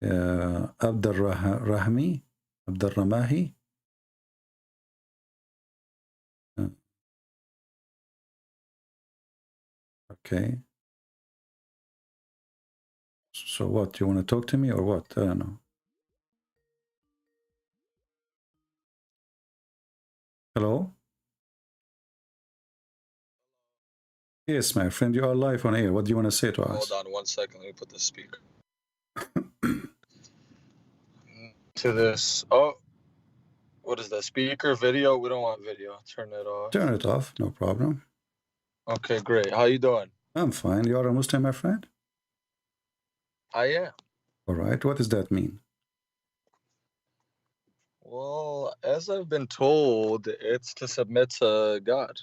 Abdurrahmi, Abdurrahmahi. Okay. So what? You want to talk to me or what? I don't know. Hello? Yes, my friend, you are live on air. What do you want to say to us? Hold on 1 second. Let me put the speaker to this. Oh, what is that? Speaker, video? We don't want video. Turn it off. Turn it off. No problem. Okay, great. How you doing? I'm fine. You are a Muslim, my friend? I am. All right. What does that mean? Well, as I've been told, it's to submit to God.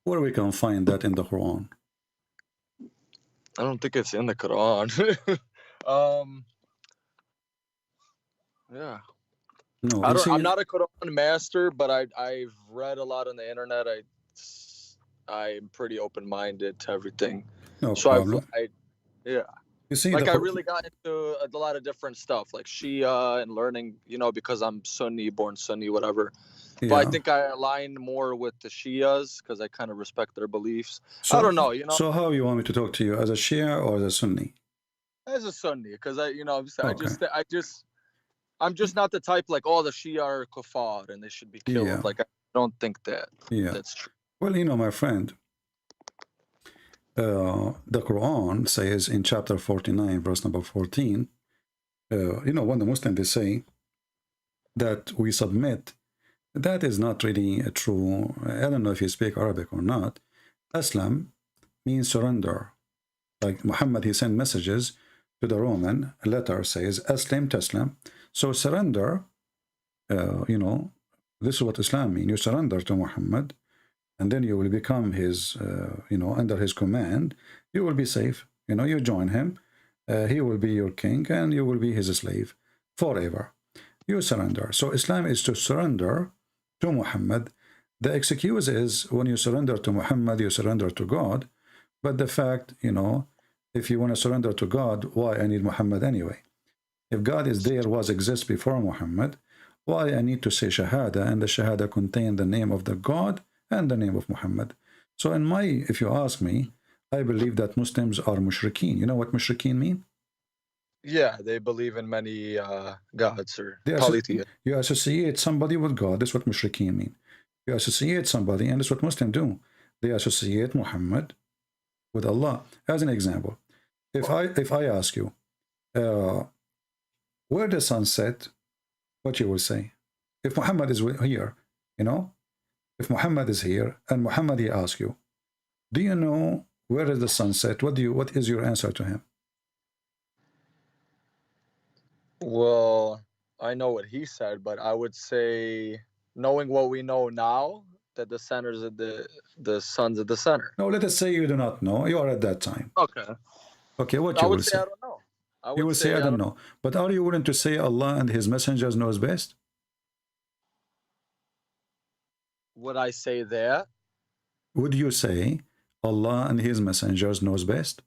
Where we can find that in the Quran? I don't think it's in the Quran. Yeah. No, I'm not a Quran master, but I've read a lot on the internet. I'm pretty open-minded to everything. No So problem. yeah. You see, like I really got into a lot of different stuff, like Shia and learning, because I'm Sunni, born Sunni, whatever. Yeah. But I think I align more with the Shias because I kind of respect their beliefs. So, I don't know, So how you want me to talk to you, as a Shia or as a Sunni? As a Sunni, because I'm just not the type like, oh, the Shia are kuffar and they should be killed. Yeah. Like, I don't think that's true. Well, my friend, the Quran says in chapter 49, verse number 14, when the Muslims, they say that we submit, that is not really true. I don't know if you speak Arabic or not. Aslam means surrender. Like Muhammad, he sent messages to the Roman. A letter says, Aslim Taslam. So surrender, this is what Islam means. You surrender to Muhammad, and then you will become his, under his command. You will be safe. You join him. He will be your king, and you will be his slave forever. You surrender. So Islam is to surrender to Muhammad. The excuse is when you surrender to Muhammad, you surrender to God. But the fact, if you want to surrender to God, why I need Muhammad anyway? If God is there, exists before Muhammad, why I need to say Shahada, and the Shahada contain the name of the God and the name of Muhammad. So if you ask me, I believe that Muslims are mushrikeen. You know what mushrikeen mean? Yeah, they believe in many gods or polytheists. You associate somebody with God. That's what mushrikeen mean. You associate somebody, and that's what Muslims do. They associate Muhammad with Allah. As an example, if I ask you, where the sun set, what you will say? If Muhammad is here, if Muhammad is here, and Muhammad, he asks you, do you know where is the sunset? What is your answer to him? Well, I know what he said, but I would say, knowing what we know now, that the centers of the suns at the center. No, let us say you do not know. You are at that time. Okay. Okay, what you will say? I don't know. You will say, I don't know. But are you willing to say Allah and his messengers knows best? Would I say that? Would you say Allah and his messengers knows best?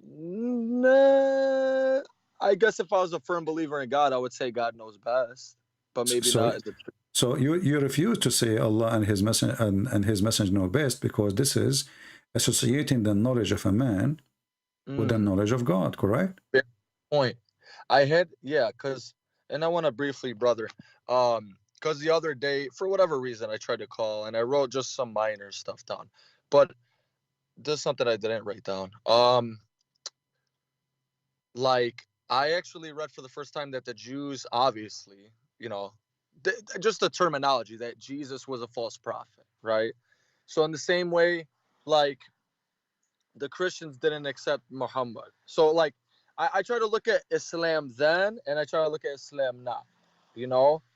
Nah, I guess if I was a firm believer in God, I would say God knows best, but maybe not. So you refuse to say Allah and his messenger know best, because this is associating the knowledge of a man with the knowledge of God, correct? Fair point. And I want to briefly, brother, because the other day, for whatever reason, I tried to call and I wrote just some minor stuff down, but there's something I didn't write down. Like, I actually read for the first time that the Jews, obviously, just the terminology that Jesus was a false prophet, right? So in the same way, like, the Christians didn't accept Muhammad. So, like, I try to look at Islam then, and I try to look at Islam now,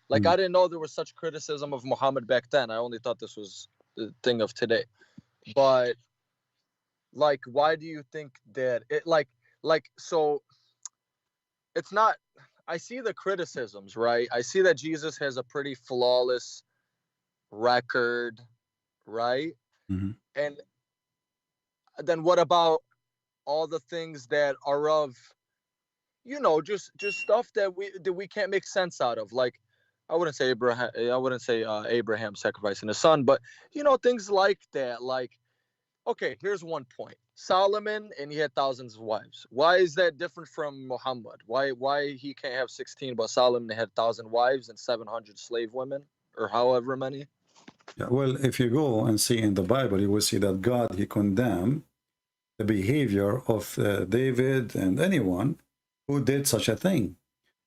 Like, I didn't know there was such criticism of Muhammad back then. I only thought this was the thing of today. But, like, why do you think that so it's not, I see the criticisms, right? I see that Jesus has a pretty flawless record, right? Mm-hmm. And then what about all the things that are of, you know, just stuff that we can't make sense out of. Like, I wouldn't say Abraham sacrificing his son, but you know, things like that. Like, okay, here's one point. Solomon, and he had thousands of wives. Why is that different from Muhammad? Why he can't have 16, but Solomon had 1,000 wives and 700 slave women, or however many? Yeah, well, if you go and see in the Bible, you will see that God, he condemned the behavior of David and anyone who did such a thing.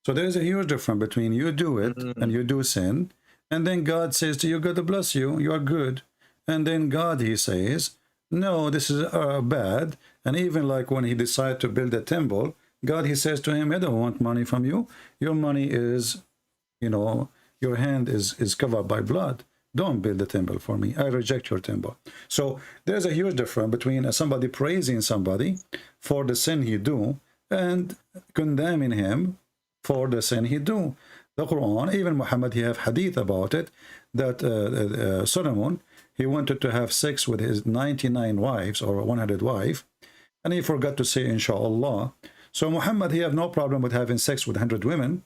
So there is a huge difference between you do it and you do sin, and then God says to you, God to bless you, you are good. And then God, he says, no, this is bad. And even like when he decided to build a temple, God, he says to him, I don't want money from you. Your money is, you know, your hand is covered by blood. Don't build a temple for me. I reject your temple. So there's a huge difference between somebody praising somebody for the sin he do and condemning him for the sin he do. The Quran, even Muhammad, he have hadith about it, that Solomon, he wanted to have sex with his 99 wives or 100 wives, and he forgot to say inshallah. So Muhammad, he have no problem with having sex with 100 women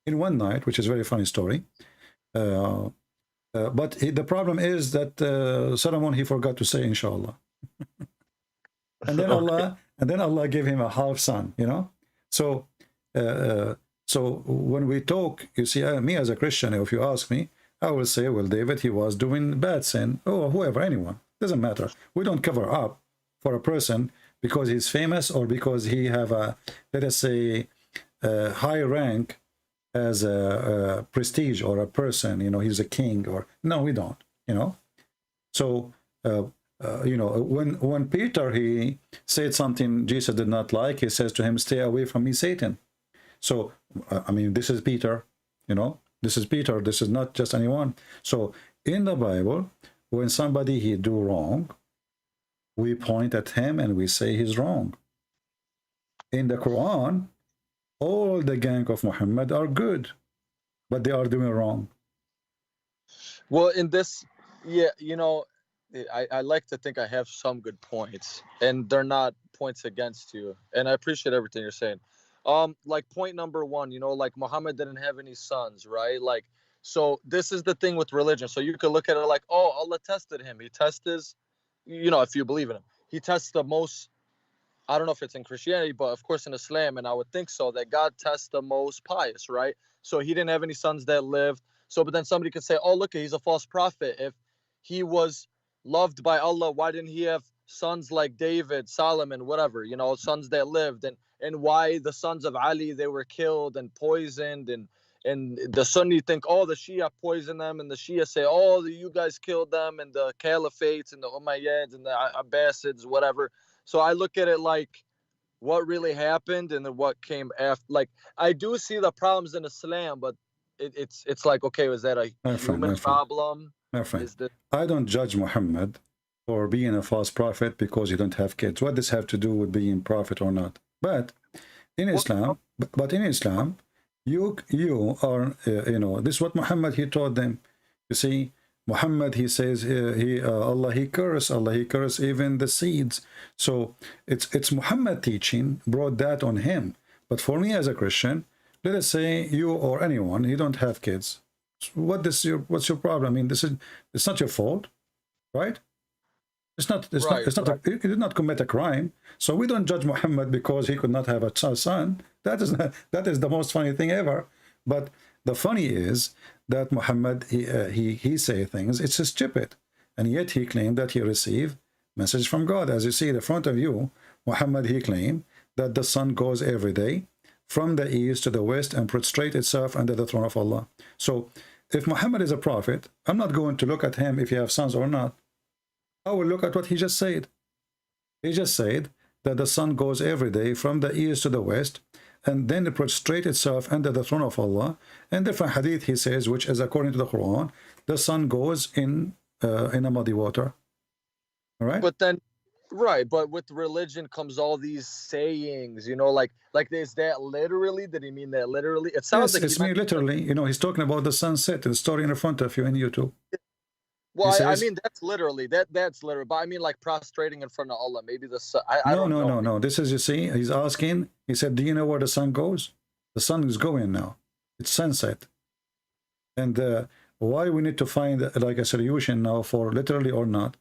in one night, which is a very funny story. But the problem is that Solomon, he forgot to say inshallah. And then Allah gave him a half son, you know. So so when we talk, you see, me as a Christian, if you ask me, I will say, well, David, he was doing bad sin, or whoever, anyone, doesn't matter. We don't cover up for a person because he's famous or because he have a, let us say, a high rank as a prestige or a person, you know, he's a king, or no, we don't, you know. So you know, when Peter, he said something Jesus did not like, he says to him, stay away from me, Satan. So I mean, this is Peter, you know, this is Peter, this is not just anyone. So in the Bible, when somebody he do wrong, we point at him and we say he's wrong. In the Quran, all the gang of Muhammad are good, but they are doing wrong. Well, in this, yeah, you know, I like to think I have some good points, and they're not points against you. And I appreciate everything you're saying. Like point number one, you know, like Muhammad didn't have any sons, right? Like, so this is the thing with religion. So you could look at it like, oh, Allah tested him. He tested his, you know, if you believe in him, he tests the most. I don't know if it's in Christianity, but of course in Islam, and I would think so, that God tests the most pious, right? So he didn't have any sons that lived. So, but then somebody could say, oh, look, he's a false prophet. If he was loved by Allah, why didn't he have sons like David, Solomon, whatever, you know, sons that lived? And why the sons of Ali, they were killed and poisoned, and the Sunni think, oh, the Shia poisoned them, and the Shia say, oh, you guys killed them, and the Caliphates and the Umayyads and the Abbasids, whatever. So I look at it like what really happened and then what came after. Like, I do see the problems in Islam, but it's like, okay, is that a human problem? My friend, I don't judge Muhammad for being a false prophet because you don't have kids. What does this have to do with being prophet or not? But in Islam, you are, you know, this is what Muhammad, he taught them. You see, Muhammad, he says, Allah, he curse even the seeds. So it's Muhammad teaching brought that on him. But for me as a Christian, let us say you or anyone, you don't have kids. What's your problem? I mean, it's not your fault, right? He did not commit a crime. So we don't judge Muhammad because he could not have a son. That is the most funny thing ever. But the funny is that Muhammad, he say things, it's stupid. And yet he claimed that he received message from God. As you see in front of you, Muhammad, he claimed that the sun goes every day from the east to the west and prostrate itself under the throne of Allah. So if Muhammad is a prophet, I'm not going to look at him if he has sons or not. I will look at what he just said. He just said that the sun goes every day from the east to the west, and then it prostrate itself under the throne of Allah. And different hadith he says, which is according to the Quran, the sun goes in a muddy water. All right? But then, right, but with religion comes all these sayings, you know, like is that literally? Did he mean that literally? It sounds yes, like it's me literally. You know, he's talking about the sunset, the story in front of you in YouTube. Well, He I says, mean that's literally that's literal, but I mean like prostrating in front of Allah. Maybe the sun. I no, don't no, know. no, no. This is, you see, he's asking, he said, do you know where the sun goes? The sun is going now. It's sunset. And why we need to find like a solution now for literally or not.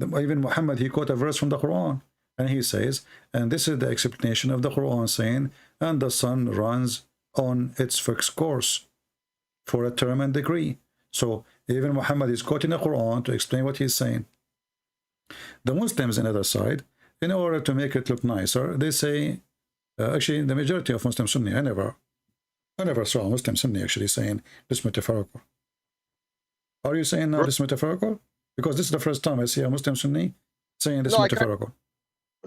Even Muhammad, he quote a verse from the Quran. And he says, and this is the explanation of the Quran saying, and the sun runs on its fixed course for a term and degree. So even Muhammad is quoting the Quran to explain what he's saying. The Muslims on the other side, in order to make it look nicer, they say, actually the majority of Muslim Sunni, I never saw a Muslim Sunni actually saying this metaphorical. Are you saying now this metaphorical? Because this is the first time I see a Muslim Sunni saying this metaphorical.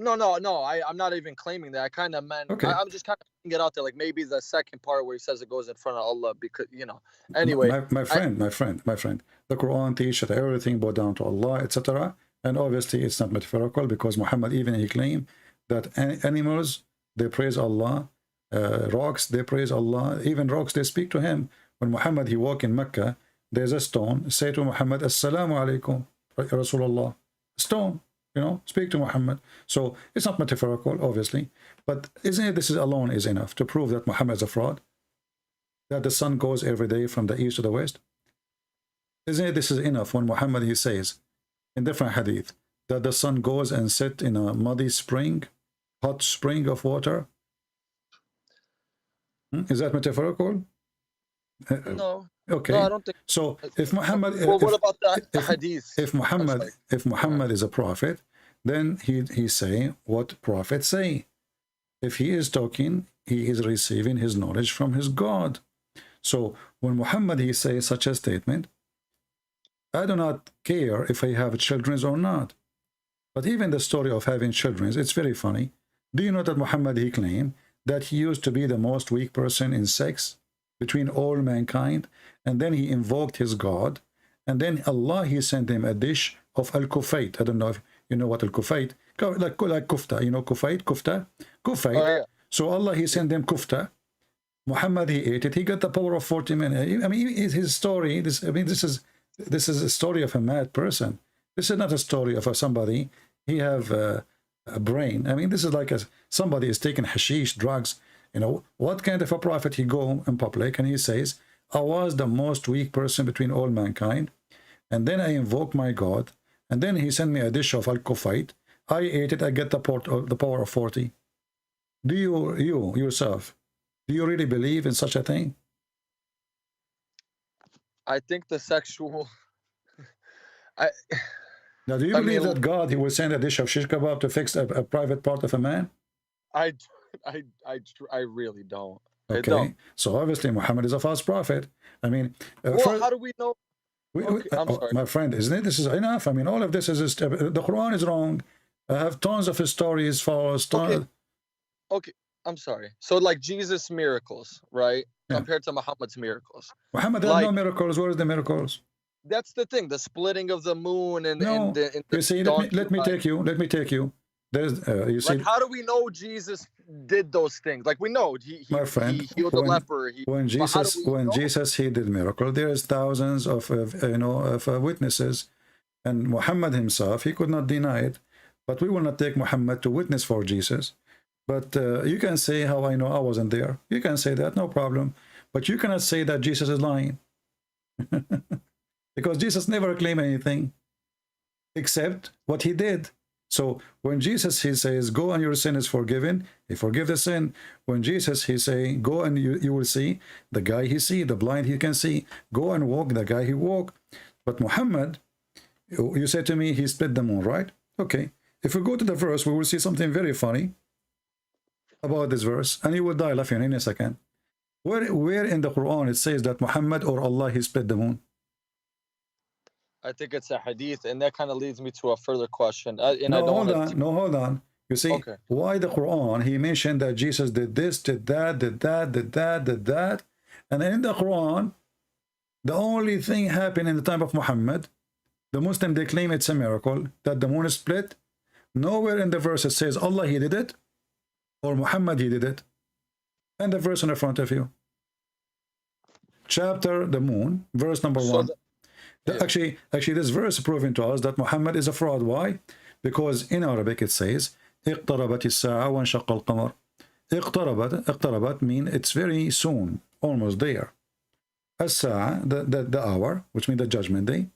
No, I'm not even claiming that. I kind of meant, okay. I'm just kind of putting it out there, like maybe the second part where he says it goes in front of Allah, because, you know, anyway. My friend, the Quran teaches that everything bow down to Allah, etc. And obviously it's not metaphorical, because Muhammad even he claimed that animals, they praise Allah, rocks, they praise Allah, even rocks, they speak to him. When Muhammad, he walk in Mecca, there's a stone, say to Muhammad, Assalamu alaikum, Rasulullah. Stone, you know, speak to Muhammad. So it's not metaphorical, obviously, but isn't it this is alone is enough to prove that Muhammad is a fraud? That the sun goes every day from the east to the west? Isn't it this is enough when Muhammad, he says in different hadith that the sun goes and sits in a muddy spring, hot spring of water? Is that metaphorical? No. Okay. No, I don't think so. If Muhammad, well, what about the hadith? If Muhammad is a prophet, then he say what prophets say. If he is talking, he is receiving his knowledge from his God. So when Muhammad he says such a statement, I do not care if I have children or not. But even the story of having children, it's very funny. Do you know that Muhammad he claimed that he used to be the most weak person in sex between all mankind, and then he invoked his God, and then Allah he sent him a dish of al-kufayt. I don't know if you know what al-kufayt, like kufta, you know, kufta. Oh, yeah. So Allah he sent him kufta. Muhammad he ate it. He got the power of 40 men. I mean, his story. This is a story of a mad person. This is not a story of somebody he have a brain. I mean, this is like somebody is taking hashish, drugs. You know, what kind of a prophet he go in public and he says, I was the most weak person between all mankind, and then I invoked my God, and then he sent me a dish of al-kufayt. I ate it, I get the power of 40. Do you yourself, do you really believe in such a thing? I think the sexual... Now, do you believe that God, he will send a dish of shish kebab to fix a private part of a man? I really don't. Okay, so obviously Muhammad is a false prophet. I mean, well, how do we know? I'm sorry. My friend, isn't it? This is enough. I mean, all of this is the Quran is wrong. I have tons of his stories false. Okay, I'm sorry. So like Jesus' miracles, right? Yeah. Compared to Muhammad's miracles. Muhammad had no miracles. Where is the miracles? That's the thing. The splitting of the moon and no. You see, let me take you. There's you see, like, how do we know Jesus did those things? Like, we know he healed the leper. When Jesus he did miracle, there's thousands of witnesses, and Muhammad himself he could not deny it. But we will not take Muhammad to witness for Jesus. But you can say how I know I wasn't there. You can say that, no problem. But you cannot say that Jesus is lying. Because Jesus never claimed anything except what he did. So when Jesus he says, go and your sin is forgiven, he forgive the sin. When Jesus he say, go and you will see, the guy he see, the blind he can see, go and walk, the guy he walk. But Muhammad, you said to me, he split the moon, right? Okay. If we go to the verse, we will see something very funny about this verse, and you will die laughing in a second. Where in the Quran it says that Muhammad or Allah he split the moon? I think it's a hadith, and that kind of leads me to a further question. Hold on. You see, why the Quran, he mentioned that Jesus did this, did that, and in the Quran, the only thing happened in the time of Muhammad, the Muslim, they claim it's a miracle, that the moon is split. Nowhere in the verse it says Allah he did it, or Muhammad he did it. And the verse in front of you. Chapter, the moon, verse number 1. Yeah. Actually, this verse proving to us that Muhammad is a fraud. Why? Because in Arabic it says, اقتربت الساعة وانشق القمر. اقتربت mean it's very soon, almost there. الساعة, the hour, which means the judgment day,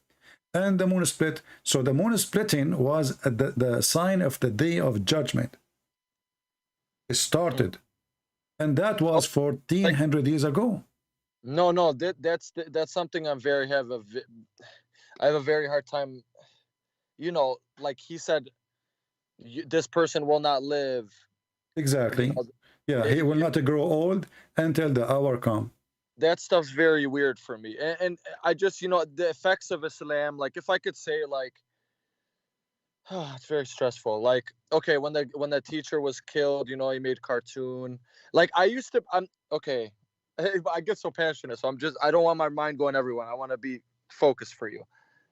and the moon split. So the moon splitting was the sign of the day of judgment. It started, and that was 1400 years ago. No, that's something I have a very hard time. You know, like he said, this person will not live. Exactly. You know, Yeah, he will not grow old until the hour come. that stuff's very weird for me. And I just, the effects of Islam, like if I could say like, it's very stressful. Like, okay, when the teacher was killed, he made cartoon. Like I'm okay. I get so passionate, so I don't want my mind going everywhere. I want to be focused for you.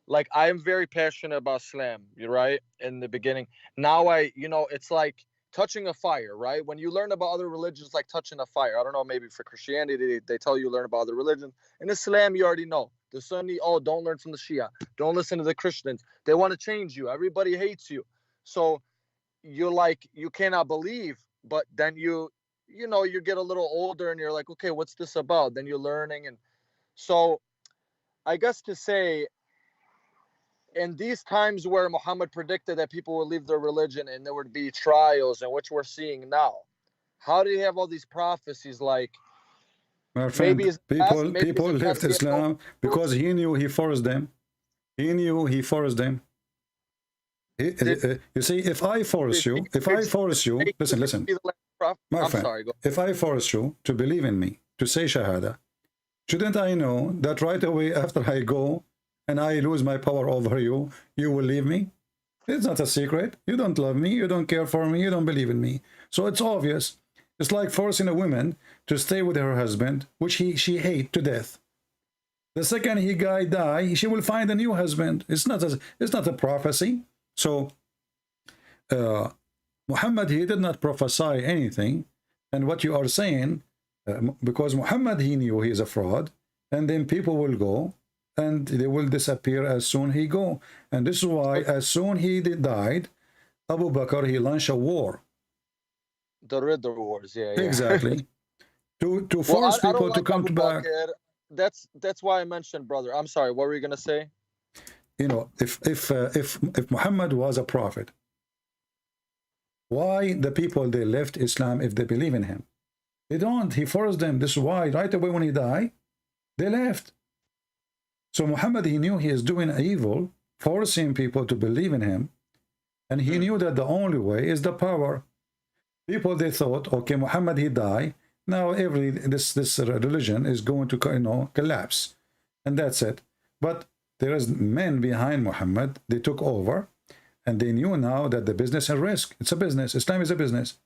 Like I am very passionate about Islam, you're right, in the beginning. Now it's like touching a fire, right? When you learn about other religions, like touching a fire. I don't know, maybe for Christianity, they tell you learn about other religions. In Islam, you already know. The Sunni, don't learn from the Shia. Don't listen to the Christians. They want to change you. Everybody hates you. So you're like, you cannot believe, but then you get a little older and you're like, okay, what's this about? Then you're learning. And so I guess to say, in these times where Muhammad predicted that people would leave their religion and there would be trials, and which we're seeing now, how do you have all these prophecies? Like, my friend, maybe people left Islam because he knew he forced them. He knew he forced them. You see, if I force you, listen, my friend, if I force you to believe in me, to say Shahada, shouldn't I know that right away after I go and I lose my power over you, you will leave me? It's not a secret. You don't love me, you don't care for me, you don't believe in me. So it's obvious. It's like forcing a woman to stay with her husband, which she hates to death. The second he die, she will find a new husband. It's not a prophecy. So Muhammad, he did not prophesy anything. And what you are saying, because Muhammad, he knew he is a fraud, and then people will go and they will disappear as soon he go. And this is why as soon he died, Abu Bakr, he launched a war. The Ridder Wars, yeah. Exactly. to force people to come back. That's why I mentioned, brother. I'm sorry, what were you gonna say? If Muhammad was a prophet, why the people they left Islam if they believe in him? They don't. He forced them. This is why right away when he died, they left. So Muhammad, he knew he is doing evil, forcing people to believe in him, and he knew that the only way is the power. People, they thought, okay, Muhammad, he died. Now this religion is going to collapse, and that's it. But there is men behind Muhammad. They took over, and they knew now that the business is risk. It's a business. Islam is a business.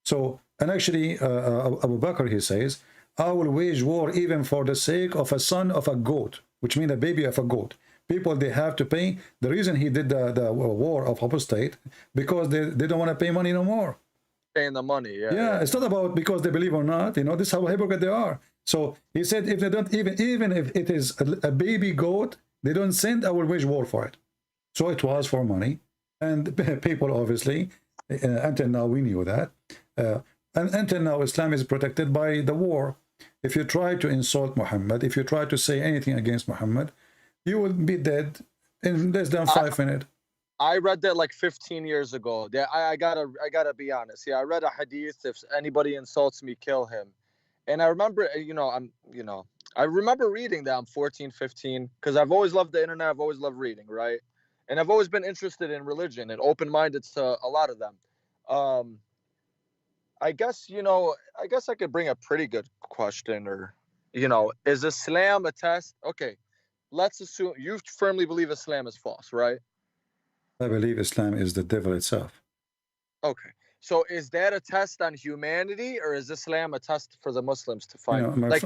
So, and actually, Abu Bakr, he says, I will wage war even for the sake of a son of a goat, which means a baby of a goat. People, they have to pay. The reason he did the war of apostate, because they don't want to pay money no more. Paying the money, yeah. It's not about because they believe or not. This is how hypocrite they are. So he said, if they don't even if it is a baby goat, they don't send, I will wage war for it. So it was for money, and people obviously until now we knew that, and until now Islam is protected by the war. If you try to insult Muhammad, if you try to say anything against Muhammad, you will be dead in less than 5 minutes. I read that like 15 years ago. I gotta be honest. Yeah, I read a hadith: if anybody insults me, kill him. And I remember, I remember reading that. I'm 14, 15, because I've always loved the internet. I've always loved reading, right? And I've always been interested in religion and open-minded to a lot of them. I guess I could bring a pretty good question, or is Islam a test? Okay, let's assume you firmly believe Islam is false, right? I believe Islam is the devil itself. Okay. So is that a test on humanity, or is Islam a test for the Muslims to find? My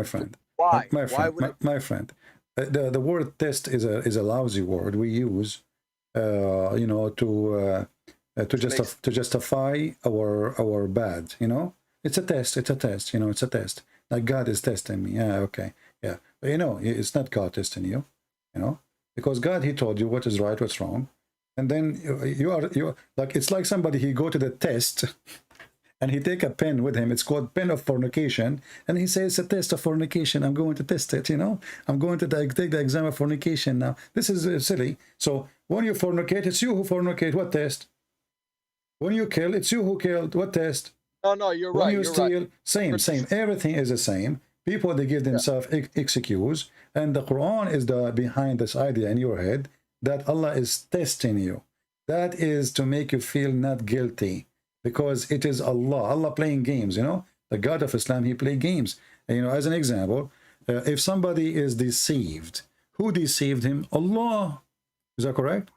friend. Why? My friend. The word test is a lousy word we use, to justify our bad. It's a test. It's a test. It's a test. Like God is testing me. Yeah. Okay. Yeah. But it's not God testing you. you know, because God, he told you what is right, what's wrong. And then you are like, it's like somebody, he go to the test and he take a pen with him. It's called pen of fornication. And he says, it's a test of fornication. I'm going to test it, you know. I'm going to take the exam of fornication now. This is silly. So when you fornicate, it's you who fornicate. What test? When you kill, it's you who killed. What test? No, you're When right. you You're steal, right. same. Everything is the same. People, they give themselves excuse. And the Quran is the behind this idea in your head that Allah is testing you. That is to make you feel not guilty, because it is Allah playing games, you know. The God of Islam, he play games. And, you know, as an example, if somebody is deceived, who deceived him? Allah. Is that correct?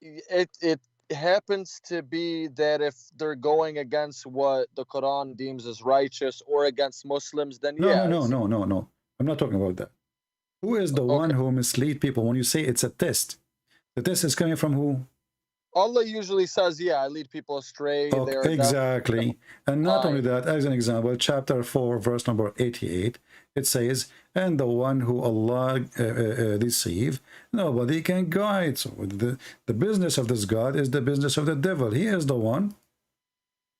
It happens to be that if they're going against what the Quran deems as righteous or against Muslims, then No, yeah. no. I'm not talking about that. Who is the one who mislead people when you say it's a test? The test is coming from who? Allah usually says, yeah, I lead people astray. Okay, exactly. And not only that, as an example, chapter 4, verse number 88, it says, and the one who Allah deceive, nobody can guide. So the business of this God is the business of the devil. He is the one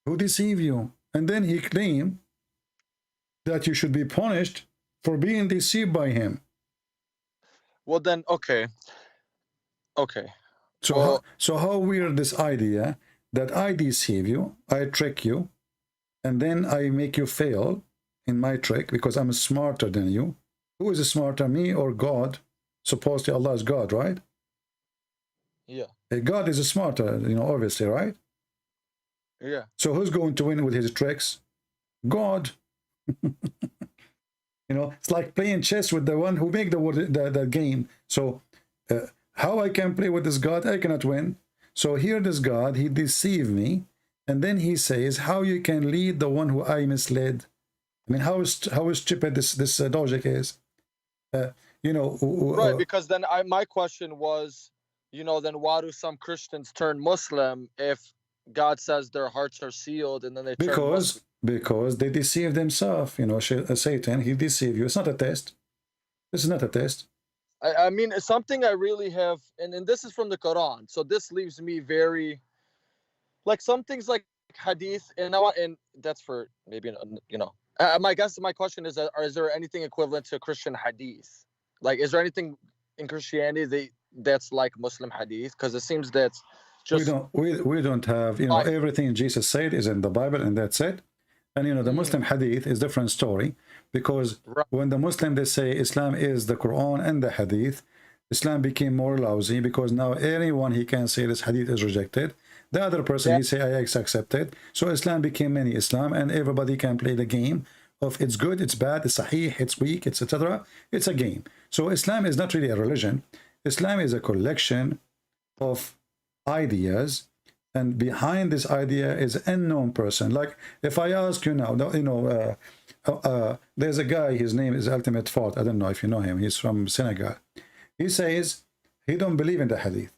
who deceive you. And then he claimed that you should be punished for being deceived by him. Well, then, okay. So, well, how weird this idea that I deceive you, I trick you, and then I make you fail in my trick because I'm smarter than you. Who is smarter, me or God? Supposedly Allah is God, right? Yeah. God is smarter, you know, obviously, right? Yeah. So who's going to win with his tricks? God. You know, it's like playing chess with the one who make the game. So how I can play with this God? I cannot win. So here this God, he deceived me. And then he says, how you can lead the one who I misled? I mean, how stupid this logic is. You know, right, because then my question was, you know, then why do some Christians turn Muslim if God says their hearts are sealed and then they turn Muslim? Because they deceive themselves. You know, Satan, he deceive you. It's not a test. This is not a test. I mean, it's something I really have, and this is from the Quran, so this leaves me very, like, some things like hadith, and that's for maybe, you know, my question is, is there anything equivalent to Christian hadith? Like, is there anything in Christianity that's like Muslim hadith? Because it seems that just we don't have, you know, everything Jesus said is in the Bible, and that's it. And you know, the Muslim hadith is different story, because when the Muslim, they say Islam is the Quran and the hadith, Islam became more lousy, because now anyone he can say this hadith is rejected. The other person he say I accept it. So Islam became mini Islam, and everybody can play the game of it's good, it's bad, it's sahih, it's weak, it's etc. It's a game. So Islam is not really a religion. Islam is a collection of ideas, and behind this idea is an unknown person. Like if I ask you now, you know, there's a guy, his name is Ultimate Fault. I don't know if you know him. He's from Senegal. He says he don't believe in the hadith.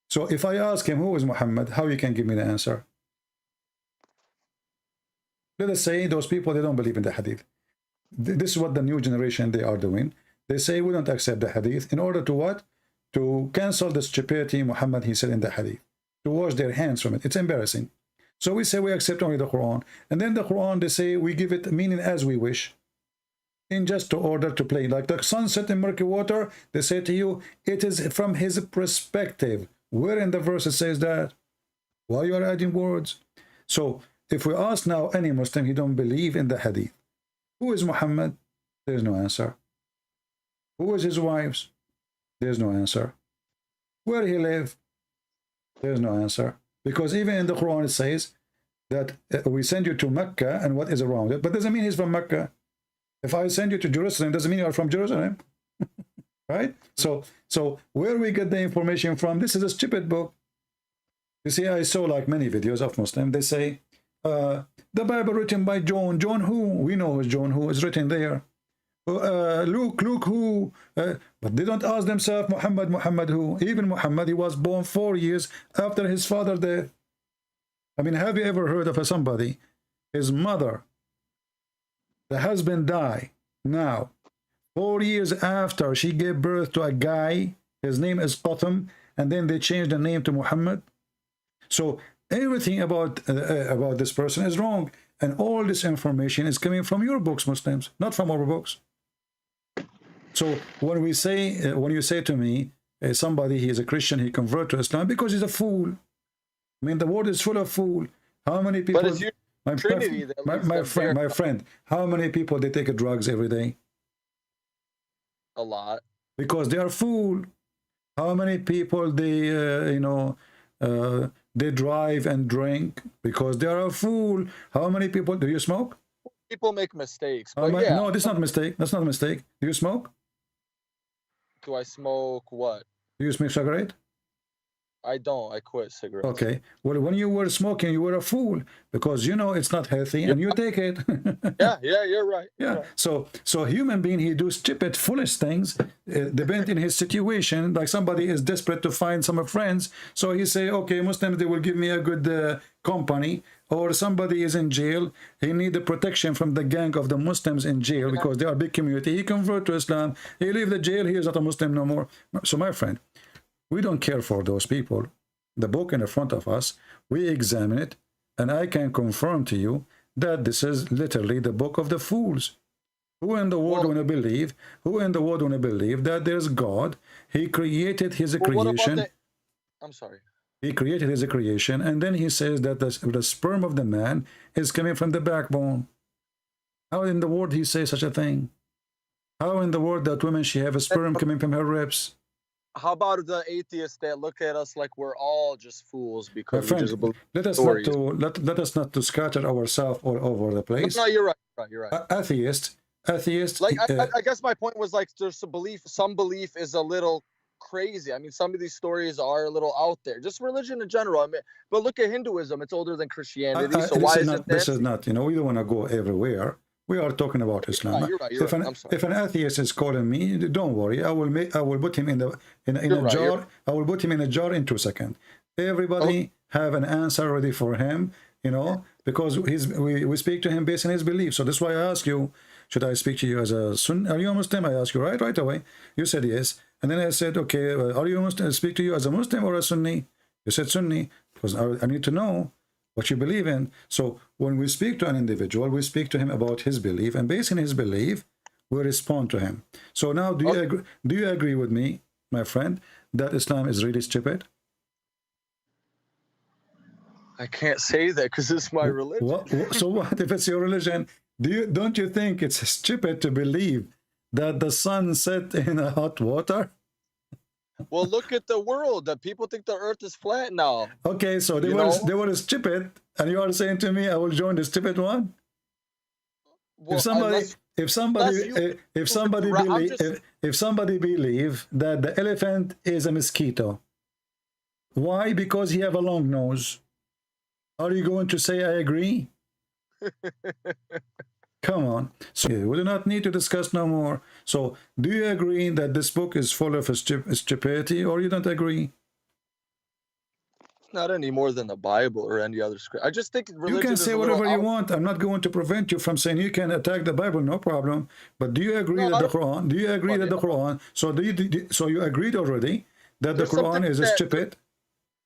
So if I ask him who is Muhammad, how you can give me the answer? Let us say those people, they don't believe in the hadith. This is what the new generation, they are doing. They say we don't accept the hadith in order to what? To cancel the stupidity Muhammad he said in the hadith, to wash their hands from it. It's embarrassing. So we say we accept only the Quran, and then the Quran, they say we give it meaning as we wish, in just to order to play. Like the sunset in murky water, they say to you, it is from his perspective. Where in the verse it says that? Why you are adding words? So if we ask now any Muslim, he don't believe in the hadith, who is Muhammad? There's no answer. Who is his wives? There's no answer. Where he live? There's no answer. Because even in the Quran it says that we send you to Mecca and what is around it, but doesn't mean he's from Mecca. If I send you to Jerusalem, doesn't mean you are from Jerusalem. Right? So where we get the information from, this is a stupid book. You see, I saw like many videos of Muslims, they say, the Bible written by John. John who? We know John who is written there. Luke who? But they don't ask themselves Muhammad who? Even Muhammad, he was born 4 years after his father death. I mean, have you ever heard of somebody, his mother, the husband die now, 4 years after she gave birth to a guy, his name is Qatam, and then they changed the name to Muhammad. So everything about this person is wrong, and all this information is coming from your books, Muslims, not from our books. So when we say, when you say to me, somebody, he is a Christian, he converted to Islam because he's a fool. I mean, the world is full of fool. How many people? But it's your Trinity that leads them my friend, how many people they take drugs every day? a lot. Because they are fool. How many people they they drive and drink because they are a fool? How many people do you smoke? People make mistakes, but yeah. No, that's not a mistake. That's not a mistake. Do you smoke? Do I smoke what? Do you smoke cigarette? I don't. I quit cigarettes. Okay. Well, when you were smoking, you were a fool because you know it's not healthy and you take it. Yeah, you're right. Yeah. You're right. So human being, he do stupid, foolish things, depend in his situation. Like somebody is desperate to find some friends, so he say, okay, Muslims, they will give me a good company. Or somebody is in jail, he need the protection from the gang of the Muslims in jail because they are a big community. He convert to Islam, he leave the jail, he is not a Muslim no more. So my friend, we don't care for those people. The book in the front of us, we examine it, and I can confirm to you that this is literally the book of the fools. Who in the world want to believe? Who in the world want to believe that there's God? He created his creation. I'm sorry. He created his creation, and then he says that the sperm of the man is coming from the backbone. How in the world he say such a thing? How in the world that woman, she have a sperm coming from her ribs? How about the atheists that look at us like we're all just fools because we just believe let us not to scatter ourselves all over the place. No, you're right. You're right. Atheist. Like I guess my point was like there's a belief. Some belief is a little crazy. I mean, some of these stories are a little out there. Just religion in general. I mean, but look at Hinduism. It's older than Christianity. So why is it? This is not. You know, we don't want to go everywhere. We are talking about Islam. You're right. If an atheist is calling me, don't worry. I will put him in a jar. I will put him in a jar in 2 seconds. Everybody have an answer ready for him. You know, because we speak to him based on his belief. So that's why I ask you, should I speak to you as a Sunni? Are you a Muslim? I ask you right away. You said yes. And then I said, okay, are you a Muslim? I speak to you as a Muslim or a Sunni? You said Sunni, because I need to know what you believe in. So when we speak to an individual, we speak to him about his belief, and based on his belief, we respond to him. So now, do you agree with me, my friend, that Islam is really stupid? I can't say that because it's my religion. So what if it's your religion? Don't you think it's stupid to believe that the sun set in a hot water? Well, look at the world. The people think the earth is flat now. Okay, so they were stupid, and you are saying to me I will join the stupid one? Well, if somebody believe that the elephant is a mosquito, why? Because he have a long nose. Are you going to say I agree? Come on. So we do not need to discuss no more. So do you agree that this book is full of stupidity, or you don't agree? Not any more than the Bible or any other script. I just think religion, you can say whatever you want. I'm not going to prevent you from saying you can attack the Bible, no problem. But do you agree that the Quran? Do you agree that the Quran? So so you agreed already that the Quran is stupid?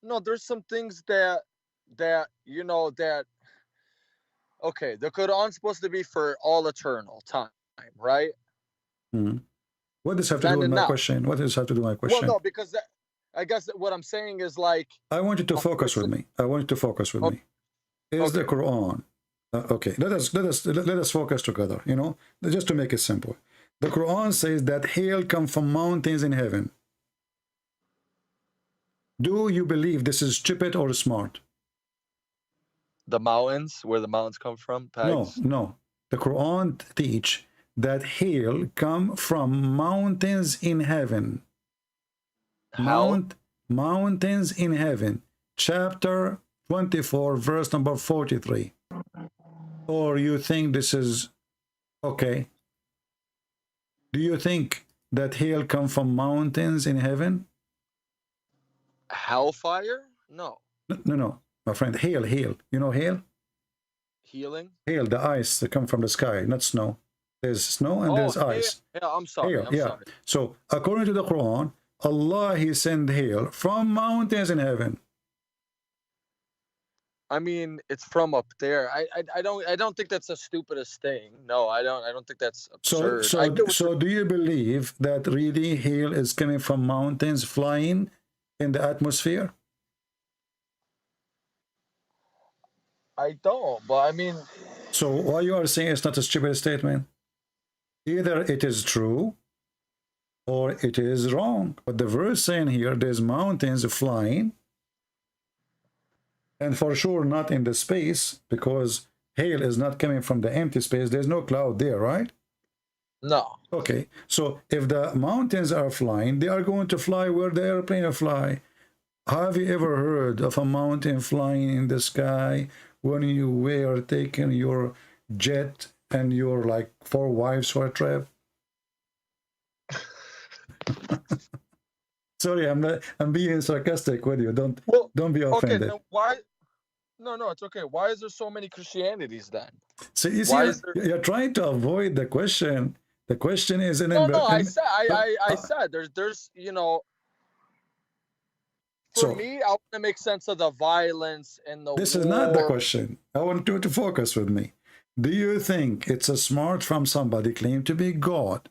No, there's some things that you know that. Okay, the Quran's supposed to be for all eternal time, right? What does have to do with my question? What does have to do with my question? Well, no, because I guess what I'm saying is like. I want you to focus with me. I want you to focus with me. Is the Quran okay? Let us focus together. You know, just to make it simple. The Quran says that hail comes from mountains in heaven. Do you believe this is stupid or smart? The mountains, where the mountains come from? No. The Quran teach that hail come from mountains in heaven. Mountains in heaven. Chapter 24, verse number 43. Or you think this is okay? Do you think that hail come from mountains in heaven? Hellfire? No. No. My friend, hail. You know hail? Healing? Hail, the ice that come from the sky, not snow. There's snow and Oh, there's hail. ice. Yeah, I'm sorry. Hail, I'm yeah. sorry. So according to the Quran, Allah, he sent hail from mountains in heaven. I mean, it's from up there. I don't think that's the stupidest thing. No, I don't think that's So absurd. I so get what you're. so do you believe that really hail is coming from mountains flying in the atmosphere? I don't, but I mean, So why you are saying it's not a stupid statement? Either it is true or it is wrong. But the verse saying here, there's mountains flying, and for sure not in the space, because hail is not coming from the empty space. There's no cloud there, right? no. Okay, so if the mountains are flying, they are going to fly where the airplane will fly. Have you ever heard of a mountain flying in the sky when you were taking your jet and your like 4 wives for a trip? Sorry, I'm being sarcastic with you. Don't be Okay, offended. then why? No, it's okay. Why is there so many Christianities then? So you see, Why is there? you're trying to avoid the question. The question is No, I said I said there's for so me, I want to make sense of the violence and the this war. is not the question. I want you to focus with me. Do you think it's a smart from somebody claimed to be God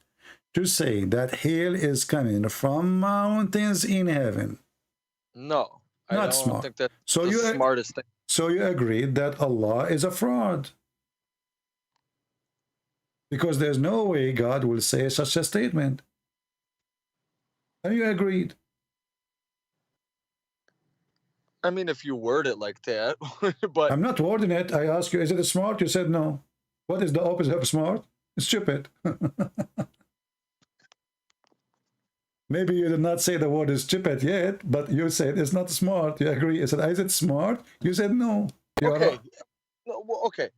to say that hail is coming from mountains in heaven? No, I Not don't smart. think that's So the you smartest thing. so you agreed that Allah is a fraud, because there's no way God will say such a statement. And you agreed. I mean, if you word it like that, but I'm not wording it. I ask you, is it smart? You said no. What is the opposite of smart? Stupid. Maybe you did not say the word is stupid yet, but you said it's not smart. You agree. I said, is it smart? You said no. okay, no, well, okay.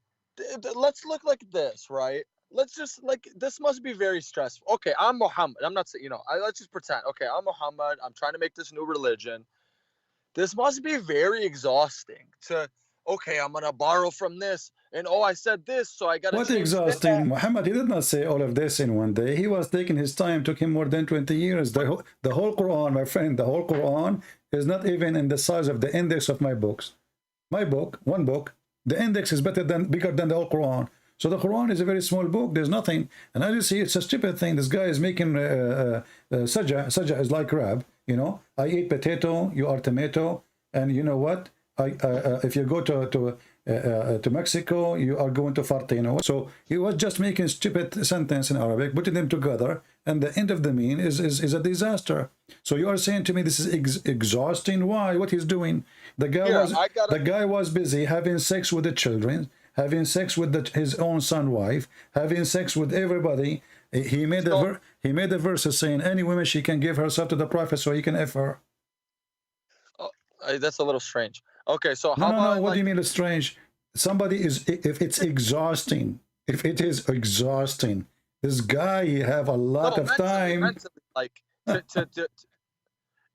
Let's look like this, right? Let's just like this must be very stressful. Okay, I'm Muhammad. I'm not saying let's just pretend. Okay, I'm Muhammad. I'm trying to make this new religion. This must be very exhausting to. Okay, I'm gonna borrow from this, and I said this, so I gotta What change exhausting? that. Muhammad, he did not say all of this in one day. He was taking his time, took him more than 20 years. The whole Quran, my friend, the whole Quran is not even in the size of the index of my books. My book, one book, the index is bigger than the whole Quran. So the Quran is a very small book. There's nothing. And as you see, it's a stupid thing. This guy is making sajja. Sajja is like rab. I eat potato, you are tomato. And you know what? If you go to Mexico, you are going to Fartino. So he was just making stupid sentence in Arabic, putting them together, and the end of the mean is a disaster. So you are saying to me this is exhausting? Why? What he's doing? The guy was busy having sex with the children, having sex with his own son, wife, having sex with everybody. He made a verse saying any woman she can give herself to the prophet so he can F her. That's a little strange. Okay, so how No. about What do you mean it's strange? Somebody is, if it's exhausting, if it is exhausting, this guy have a lot of time. mentally, like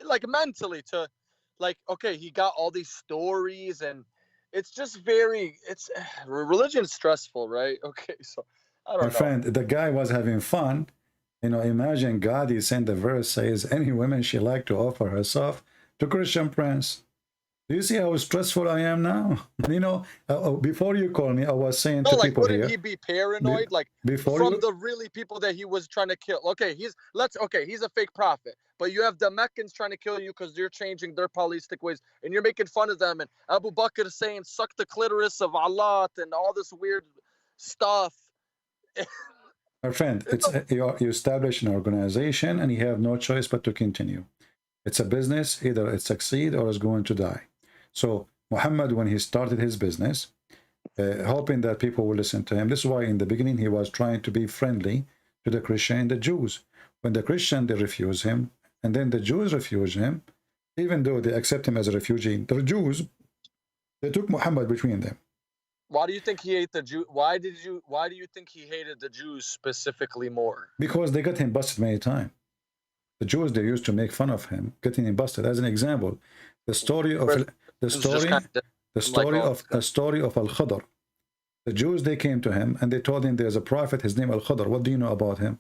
like mentally to, like, okay, he got all these stories, and it's just religion is stressful, right? Okay, so I don't know. My friend, the guy was having fun. Imagine God, he sent the verse says, any woman she like to offer herself to Christian prince. Do you see how stressful I am now? And before you call me, I was saying to people here. Wouldn't he be paranoid? The really people that he was trying to kill. Okay, he's a fake prophet. But you have the Meccans trying to kill you because you're changing their polytheistic ways, and you're making fun of them. And Abu Bakr saying, suck the clitoris of Allah, and all this weird stuff. My friend, you establish an organization, and you have no choice but to continue. It's a business, either it succeeds or it's going to die. So Muhammad, when he started his business, hoping that people will listen to him, this is why in the beginning he was trying to be friendly to the Christian and the Jews. When the Christian, they refuse him, and then the Jews refuse him, even though they accept him as a refugee, the Jews, they took Muhammad between them. Why do you think he hated the Jew? Why do you think he hated the Jews specifically more? Because they got him busted many times. The Jews, they used to make fun of him, getting him busted. As an example, the story of Al-Khidr. The Jews, they came to him and they told him there's a prophet, his name Al-Khadr. What do you know about him?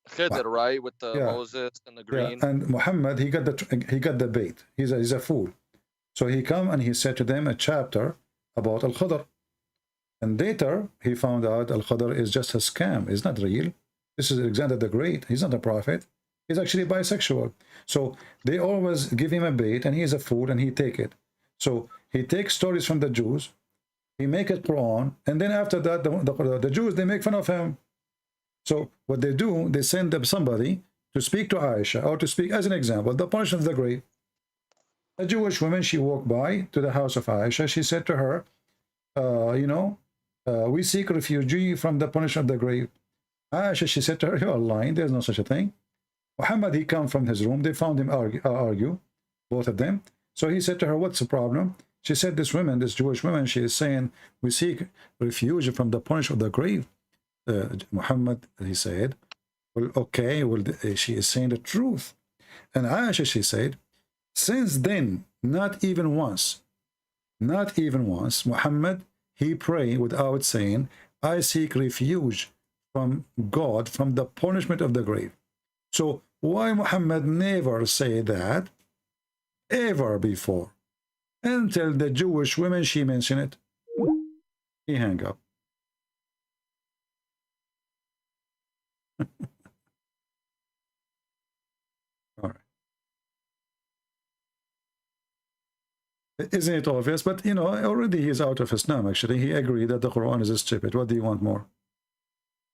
Khidr, right? With the Yeah. Moses and the Yeah, green. and Muhammad, he got the bait. He's a fool. So he come and he said to them a chapter about Al-Khadr. And later, he found out Al-Khadr is just a scam. It's not real. This is Alexander the Great. He's not a prophet. He's actually bisexual. So they always give him a bait, and he's a fool, and he take it. So he takes stories from the Jews, he make it Quran, and then after that, the Jews, they make fun of him. So what they do, they send up somebody to speak to Aisha, or to speak, as an example, the punishment of the grave. A Jewish woman, she walked by to the house of Aisha. She said to her, we seek refuge from the punishment of the grave. Aisha, she said to her, you are lying. There's no such a thing. Muhammad, he come from his room. They found him argue, both of them. So he said to her, what's the problem? She said, this woman, this Jewish woman, she is saying, we seek refuge from the punishment of the grave. Muhammad, he said, well, okay, well, she is saying the truth. And Aisha, she said, since then, not even once, Muhammad, he prayed without saying, I seek refuge from God, from the punishment of the grave. So why Muhammad never say that ever before? Until the Jewish women, she mentioned it. He hang up. All right. Isn't it obvious? But, already he's out of Islam, actually. He agreed that the Quran is stupid. What do you want more?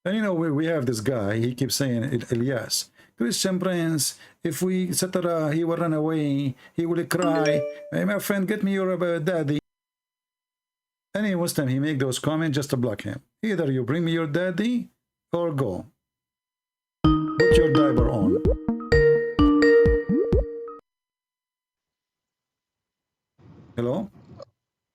And, we have this guy, he keeps saying, Elias, Christian Prince, if we, etc., he will run away, he will cry. Hey, my friend, get me your daddy. Any Muslim, he make those comments just to block him. Either you bring me your daddy or go. Put your diaper on. Hello?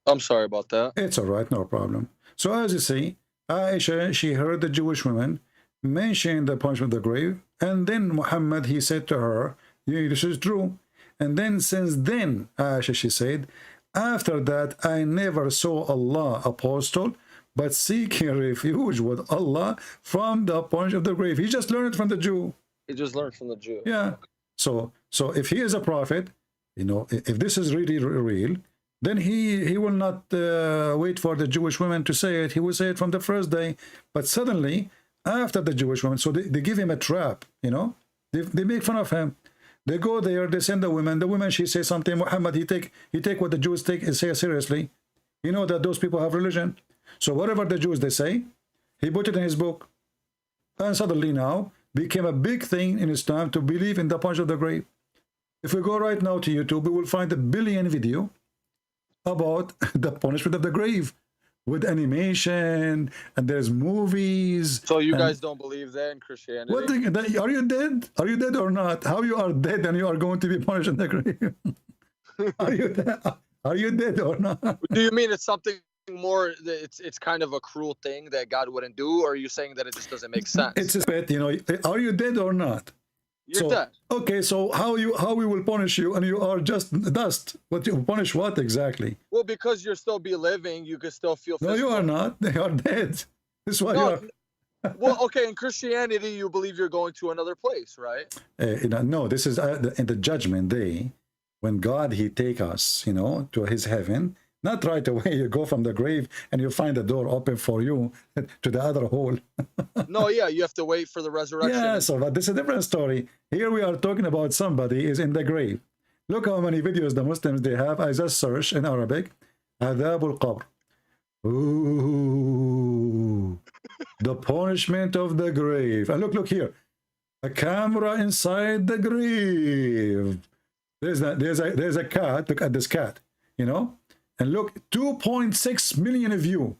I'm sorry about that. It's all right, no problem. So as you see, Aisha, she heard the Jewish woman mention the punishment of the grave, and then Muhammad, he said to her, this is true. And then since then, Aisha, she said, after that, I never saw Allah apostle, but seeking refuge with Allah from the punishment of the grave. He just learned it from the Jew. He just learned from the Jew. Yeah. So if he is a prophet, if this is really real, then he will not wait for the Jewish women to say it. He will say it from the first day. But suddenly, after the Jewish women, so they give him a trap, They make fun of him. They go there, they send the women, she says something. Muhammad, he take what the Jews say seriously. You know that those people have religion. So whatever the Jews, they say, he put it in his book. And suddenly now, became a big thing in Islam to believe in the punishment of the grave. If we go right now to YouTube, we will find a billion video about the punishment of the grave with animation, and there's movies. So you guys don't believe that in Christianity? What are you dead? Are you dead or not? How you are dead and you are going to be punished in the grave? Are you dead or not? Do you mean it's something more, it's kind of a cruel thing that God wouldn't do, or are you saying that it just doesn't make sense? It's a bit, are you dead or not? You're dead. Okay, so how we will punish you, and you are just dust? What you punish what exactly? Well, because you're still be living, you can still feel physical. No, you are not. They are dead. This is why you are. Well, okay, in Christianity, you believe you're going to another place, right? No, this is in the judgment day, when God, he take us, to his heaven. Not right away, you go from the grave and you find the door open for you to the other hole. No, yeah, you have to wait for the resurrection. Yeah, so but this is a different story. Here we are talking about somebody is in the grave. Look how many videos the Muslims, they have. I just search in Arabic, Adab al-Qabr. Ooh, the punishment of the grave. And look here. A camera inside the grave. There's a cat. Look at this cat, And look, 2.6 million view.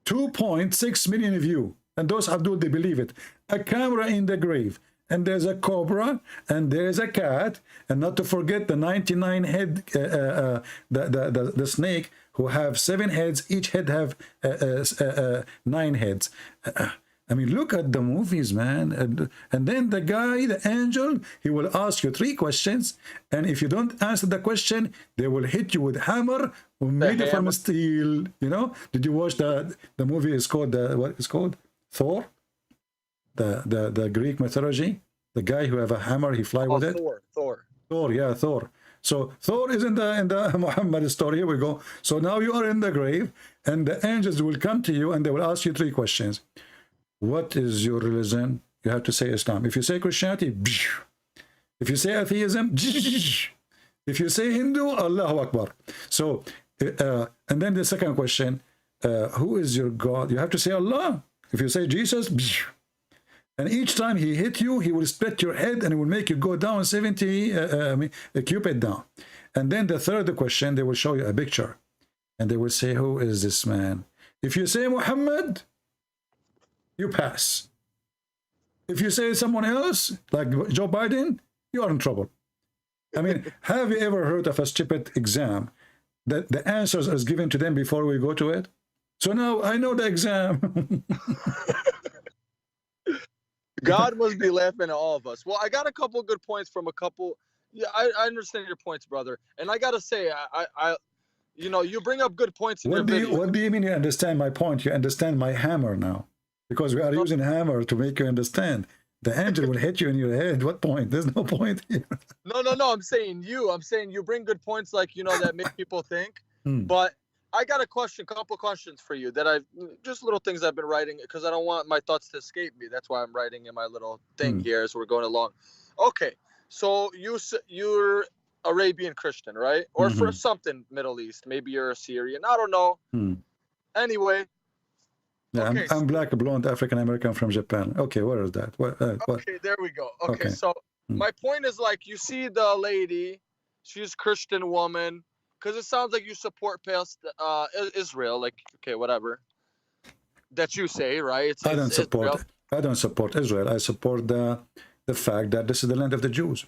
2.6 million view. And those Abdul, they believe it. A camera in the grave. And there's a cobra. And there's a cat. And not to forget the 99 head, the snake, who have 7 heads. Each head have 9 heads. I mean, look at the movies, man. And then the guy, the angel, he will ask you 3 questions. And if you don't answer the question, they will hit you with hammer made from hammer. steel. You know? Did you watch the movie? Is called what is called Thor? The Greek mythology. The guy who have a hammer, he fly with it. Thor, yeah, Thor. So Thor is in the Muhammad story. Here we go. So now you are in the grave, and the angels will come to you, and they will ask you 3 questions. What is your religion? You have to say Islam. If you say Christianity, if you say atheism, if you say Hindu, Allahu Akbar. So, and then the second question, who is your God? You have to say Allah. If you say Jesus, and each time he hit you, he will split your head and it will make you go down 70 cubit down. And then the third question, they will show you a picture. And they will say, who is this man? If you say Muhammad, you pass. If you say someone else, like Joe Biden, you are in trouble. I mean, have you ever heard of a stupid exam that the answers are given to them before we go to it? So now I know the exam. God must be laughing at all of us. Well, I got a couple good points from a couple. Yeah, I understand your points, brother. And I gotta say, I you know, you bring up good points in your video. What do you mean you understand my point? You understand my hammer now, because we are using hammer to make you understand. The angel will hit you in your head. What point? There's no point here. No. I'm saying you bring good points, like, you know, that make people think. But I got a couple questions for you that I've just little things I've been writing because I don't want my thoughts to escape me. That's why I'm writing in my little thing here as we're going along. Okay, so you're Arabian Christian, right? Or for something Middle East. Maybe you're a Syrian. I don't know. Anyway. Yeah, okay, I'm black, blonde, African American from Japan. Okay, what is that? What? Okay, there we go. Okay. So my point is, like, you see the lady, she's a Christian woman. Because it sounds like you support Israel, like, okay, whatever that you say, right? I don't support Israel. I support the fact that this is the land of the Jews.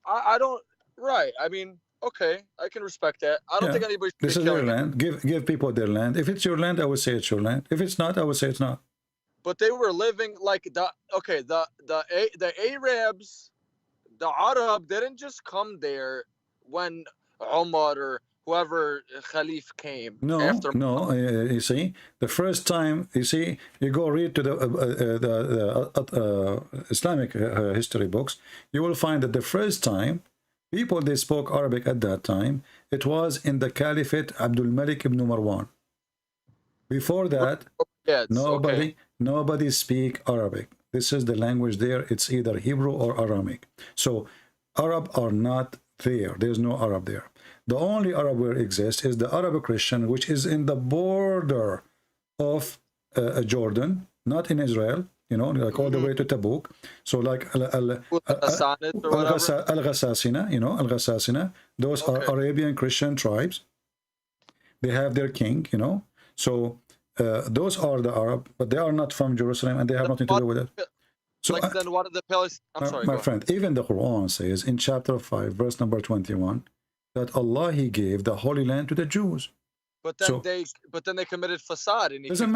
I don't. Right. I mean, okay, I can respect that. I don't think anybody should. This is their land. Give people their land. If it's your land, I would say it's your land. If it's not, I would say it's not. But they were living like the Arabs, the Arab didn't just come there when Umar or whoever Khalif came. No, you see, the first time, you see, you go read to the Islamic history books, you will find that the first time people, they spoke Arabic at that time, it was in the Caliphate Abdul Malik ibn Marwan. Before that, nobody speak Arabic. This is the language there. It's either Hebrew or Aramaic. So Arab are not there. There's no Arab there. The only Arab where exists is the Arab Christian, which is in the border of Jordan, not in Israel, you know, like all the way to Tabuk. So like Al-Ghassasina, you know, Al-Ghassasina, those are Arabian Christian tribes. They have their king, you know. So those are the Arab, but they are not from Jerusalem and they have nothing to do with it. So like, then what are the Palestinians? I'm sorry, my friend, even the Quran says in chapter 5, verse number 21, that Allah, He gave the Holy Land to the Jews. But then they committed facade and doesn't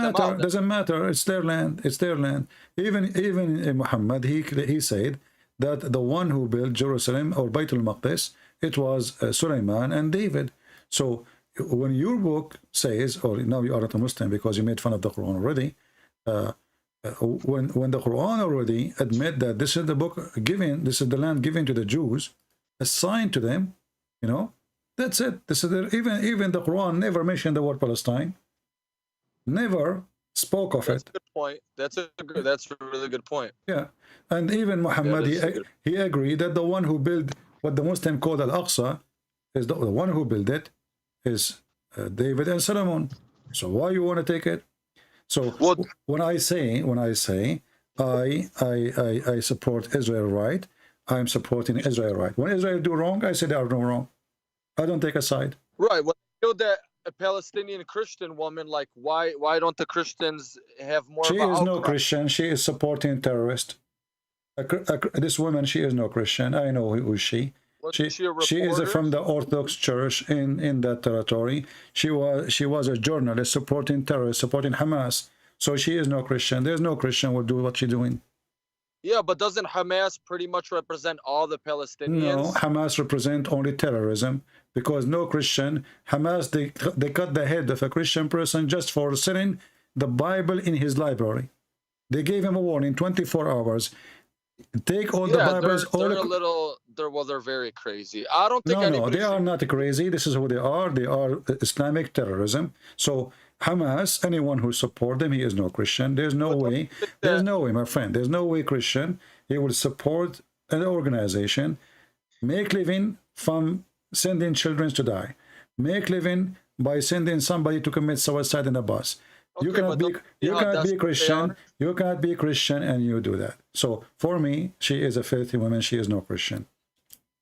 matter. It's their land. It's their land. Even Muhammad, he said that the one who built Jerusalem or Bayt al-Maqdis, it was Sulaiman and David. So when your book says, or now you are not a Muslim because you made fun of the Quran already, when the Quran already admit that this is the book given, this is the land given to the Jews, assigned to them, you know, that's it. This is even the Quran never mentioned the word Palestine, never spoke of it. That's a good point. That's a really good point. Yeah, and even Muhammad, he agreed that the one who built what the Muslim called Al-Aqsa is the one who built it is David and Solomon. So why you want to take it? So when I say I support Israel right, I'm supporting Israel right. When Israel do wrong, I say they are no wrong. I don't take a side. Right. When you know that a Palestinian Christian woman, like why don't the Christians have more? She is no Christian. She is supporting terrorists. This woman, she is no Christian. I know who is she. She is from the Orthodox Church in that territory. She was a journalist supporting terrorists, supporting Hamas. So she is no Christian. There's no Christian will do what she's doing. Yeah, but doesn't Hamas pretty much represent all the No, Palestinians? Hamas represent only terrorism, because no Christian, Hamas, they cut the head of a Christian person just for selling the Bible in his library. They gave him a warning, 24 hours. Take all the Yeah, Bibles, all they're the... a little they're very crazy. I don't think No, no, anybody they are should. not crazy. This is who they are. They are Islamic terrorism. So Hamas, anyone who support them, he is no Christian. There's no But don't way. you think There's that no way, my friend. There's no way Christian, he will support an organization, make living from sending children to die, make living by sending somebody to commit suicide in a bus. You okay, cannot but be, don't you see you how cannot be desperate they Christian. are? You cannot be Christian and you do that. So for me, she is a filthy woman. She is no Christian.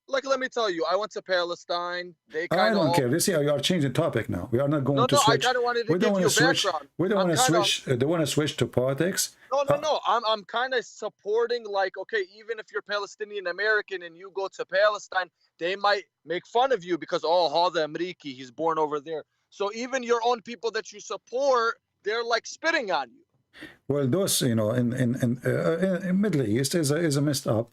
Like, let me tell you, I went to Palestine. They I kind of don't all. care. You see, you are changing topic now. We are not going No, to no, I switch. kind of wanted to We don't give want you to switch. background. We don't I'm want to kind of switch. They want to switch to politics. no, no, Uh, no. I'm kind of supporting, like, okay, even if you're Palestinian American and you go to Palestine, they might make fun of you because, oh, هذا أمريكي, he's born over there. So even your own people that you support, they're like spitting on you. well, those, you know, in Middle East is a messed up,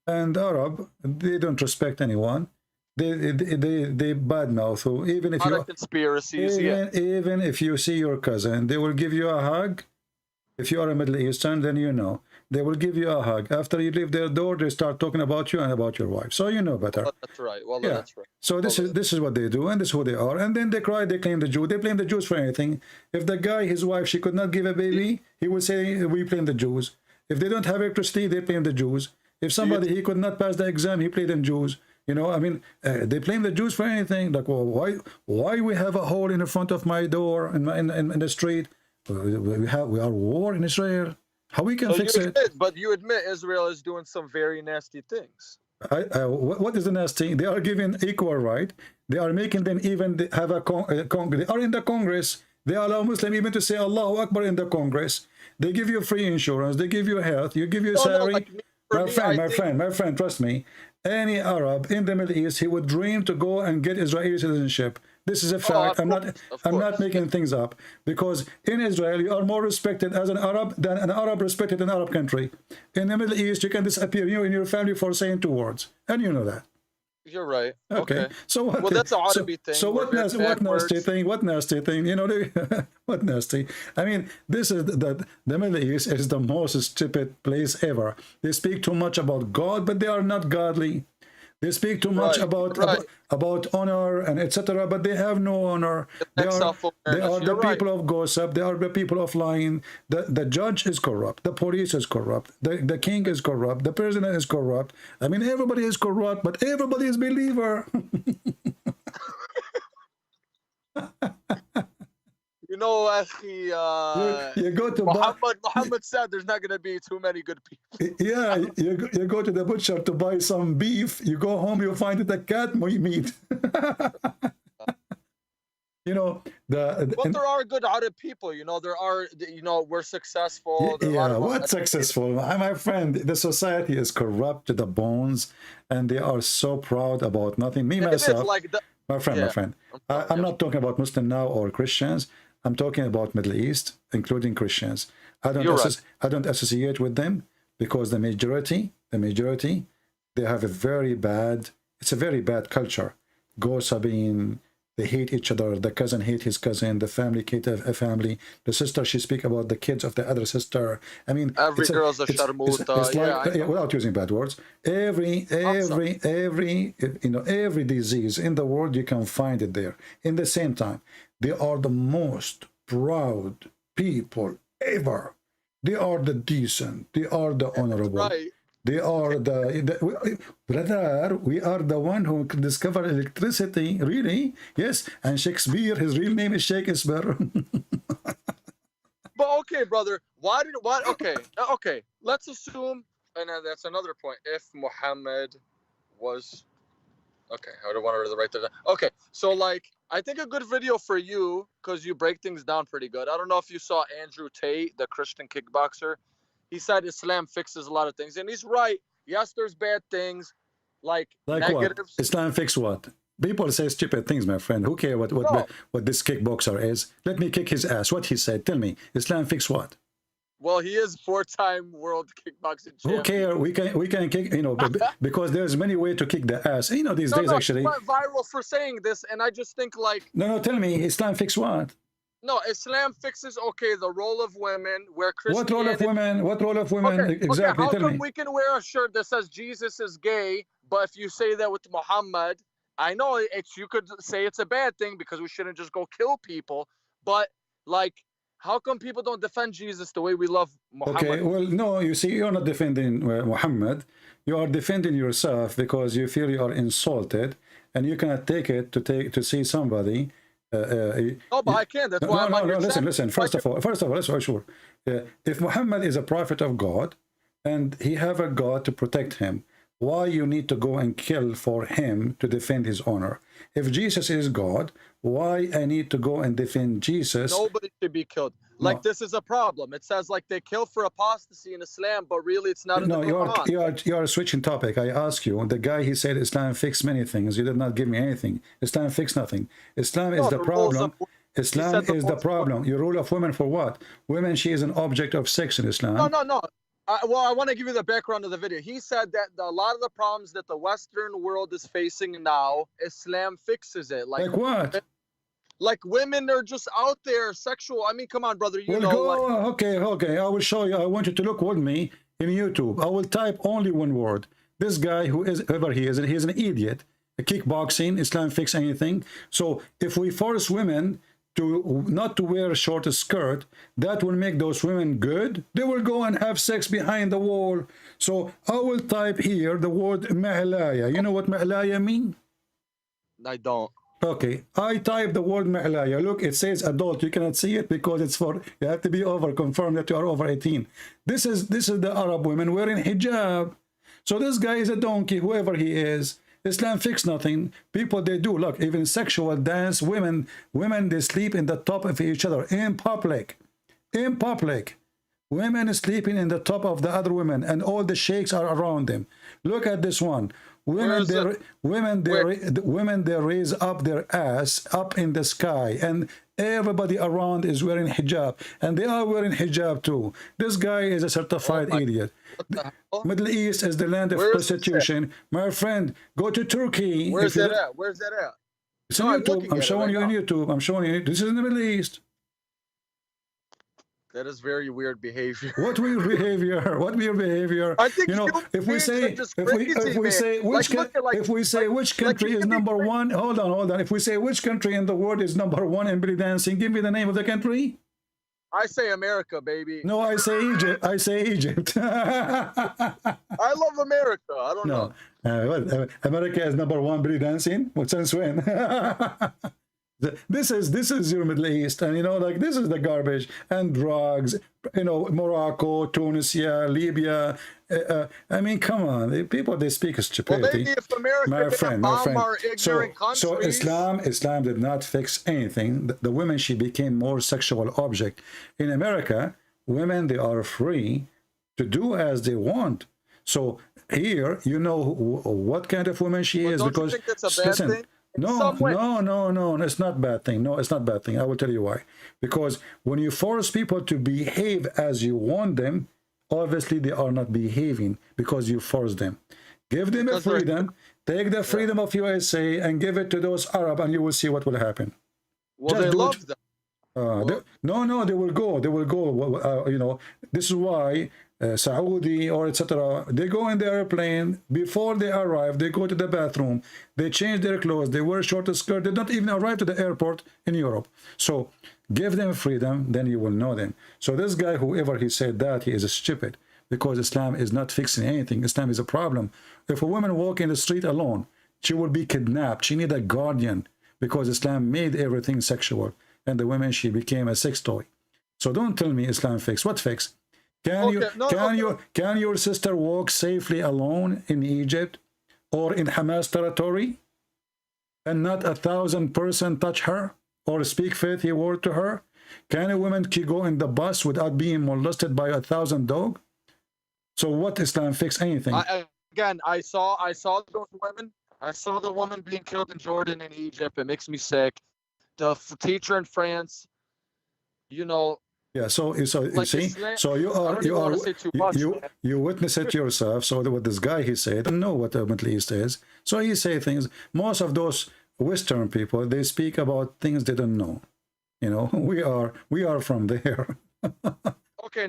and Arab, they don't respect anyone. They badmouth. So even if A lot you of conspiracies, yeah. even if you see your cousin, they will give you a hug. If you are a Middle Eastern, then you know they will give you a hug. After you leave their door, they start talking about you and about your wife. So you know better. Well, that's right. Well, Yeah. that's right. So this is what they do, and this is who they are. And then they cry, they claim the Jew. They blame the Jews for anything. If the guy, his wife, she could not give a baby, he would say, we blame the Jews. If they don't have electricity, they blame the Jews. If somebody, he could not pass the exam, he blamed the Jews. You know, I mean, they blame the Jews for anything. Like, well, why we have a hole in the front of my door in the street? We are war in Israel. How we can fix it? But you admit Israel is doing some very nasty things. What is the nasty? They are given equal right. They are making them even have a Congress. They are in the Congress. They allow Muslim even to say Allahu Akbar in the Congress. They give you free insurance. They give you health. You give you salary. like My friend, trust me. Any Arab in the Middle East, he would dream to go and get Israeli citizenship. This is a fact. I'm not making things up, because in Israel you are more respected as an Arab than an Arab respected in an Arab country. In the Middle East, you can disappear, you and your family, for saying 2 words, and you know that. You're right. Okay. So what? Well, that's a Arabic thing. So what nasty thing? What nasty thing? You know, what nasty? I mean, this is the Middle East is the most stupid place ever. They speak too much about God, but they are not godly. They speak too much about honor and etc., but they have no honor. They are the people of gossip. They are the people of lying. The judge is corrupt. The police is corrupt. The king is corrupt. The president is corrupt. I mean, everybody is corrupt, but everybody is believer. You know, akhi, you go to Muhammad said there's not going to be too many good people. Yeah, you go to the butcher to buy some beef. You go home, you find it a cat meat. You know, but there are good Arab people. You know, there are. You know, we're successful. Yeah, what successful? My friend, the society is corrupt to the bones, and they are so proud about nothing. Me myself, my friend. I'm not talking about Muslim now or Christians. I'm talking about Middle East, including Christians. I don't associate with them, because the majority, they have a very bad, it's a very bad culture. Gossiping, they hate each other. The cousin hate his cousin. The family hate a family. The sister, she speak about the kids of the other sister. I mean, every girl's a sharmuta. It's like, without using bad words, every disease in the world, you can find it there. In the same time, they are the most proud people ever. They are the decent. They are the honorable. Right. They are brother, we are the one who discovered electricity, really? Yes, and Shakespeare, his real name is Shakespeare. But okay, brother, okay, let's assume, and that's another point, if Muhammad was, okay, I don't want to write that down. Okay, so like, I think a good video for you, because you break things down pretty good. I don't know if you saw Andrew Tate, the Christian kickboxer. He said Islam fixes a lot of things, and he's right. Yes, there's bad things, like negatives. What? Islam fix what? People say stupid things, my friend. Who cares what this kickboxer is? Let me kick his ass. What he said? Tell me. Islam fix what? Well, he is 4-time world kickboxing Who champion. care? We can kick, you know, because there's many ways to kick the ass. You know, these days No, actually. he went viral for saying this, and I just think like. No, tell me, Islam fix what? No, Islam fixes the role of women, where What role of Christianity. women? What role of women exactly? How Tell come me. we can wear a shirt that says Jesus is gay, but if you say that with Muhammad, I know you could say it's a bad thing because we shouldn't just go kill people, but like, how come people don't defend Jesus the way we love Muhammad? Okay, well, no, you see, you're not defending Muhammad. You are defending yourself because you feel you are insulted, and you cannot take it to see somebody. No, but I can. That's why I'm on your channel. Listen. First of all, let's be sure. If Muhammad is a prophet of God, and he have a God to protect him, why you need to go and kill for him to defend his honor? If Jesus is God, why I need to go and defend Jesus? Nobody should be killed. Like, this is a problem. It says like they kill for apostasy in Islam, but really it's not in the Quran. You are switching topic. I ask you, the guy, he said Islam fixed many things. You did not give me anything. Islam fixed nothing. Islam is the problem. Islam is the problem. Your rule of women for what? Women, she is an object of sex in Islam. No. Well, I want to give you the background of the video. He said that a lot of the problems that the Western world is facing now, Islam fixes it. Like what? Like women are just out there sexual. I mean, come on, brother. Okay. I will show you. I want you to look with me in YouTube. I will type only one word. This guy, whoever he is an idiot. Kickboxing, Islam fix anything. So if we force women to not to wear a short skirt, that will make those women good. They will go and have sex behind the wall. So I will type here the word mahlaya. You know what mahlaya mean? I don't. Okay, I type the word mahlaya. Look, it says adult. You cannot see it because it's for, you have to be over, confirm that you are over 18. This is the Arab women wearing hijab. So this guy is a donkey, whoever he is. Islam fix nothing. People, they do, look, even sexual dance, women, they sleep in the top of each other in public. Women sleeping in the top of the other women, and all the sheikhs are around them. Look at this one. Women, they raise up their ass up in the sky, and everybody around is wearing hijab, and they are wearing hijab too. This guy is a certified idiot. Middle East is the land of prostitution. My friend, go to Turkey. Where's that at? It's on YouTube. I'm showing you on YouTube. I'm showing you. This is in the Middle East. That is very weird behavior. What weird behavior? What weird behavior? I think, you know, if we say which country is number one, hold on. If we say which country in the world is number one in belly dancing, give me the name of the country. I say America, baby. No, I say Egypt. I love America. I don't know. America is number one belly dancing? What since when? This is your Middle East, and you know, like, this is the garbage and drugs. You know, Morocco, Tunisia, Libya. I mean, come on, the people, they speak stupidity. Well, maybe if America my friend. Our ignorant countries. So Islam did not fix anything. The women, she became more sexual object. In America, women, they are free to do as they want. So here, you know what kind of woman she is, because you think that's a bad thing? No, it's not bad thing. No, it's not bad thing. I will tell you why. Because when you force people to behave as you want them, obviously they are not behaving because you force them. Give them a freedom. Take the freedom of USA and give it to those Arab, and you will see what will happen. Well, they love them. They will go. They will go. You know, this is why Saudi or etc. They go in the airplane. Before they arrive, they go to the bathroom. They change their clothes. They wear short skirt. They don't even arrive to the airport in Europe. So give them freedom, then you will know them. So this guy, whoever he said that, he is stupid, because Islam is not fixing anything. Islam is a problem. If a woman walk in the street alone, she will be kidnapped. She need a guardian, because Islam made everything sexual. And the women, she became a sex toy. So don't tell me Islam fix. What fix? Can your sister walk safely alone in Egypt or in Hamas territory, and not 1,000 person touch her or speak faithy word to her? Can a woman go in the bus without being molested by 1,000 dogs? So what Islam fix anything? I saw those women. I saw the woman being killed in Jordan and Egypt. It makes me sick. The teacher in France, you know. Yeah, so you Like see, Islam, so you I are don't even want to say too much, man. you witness it yourself. So what this guy he said, I don't know what the Middle East is. So he say things. Most of those Western people, they speak about things they don't know. You know, we are from there. Okay,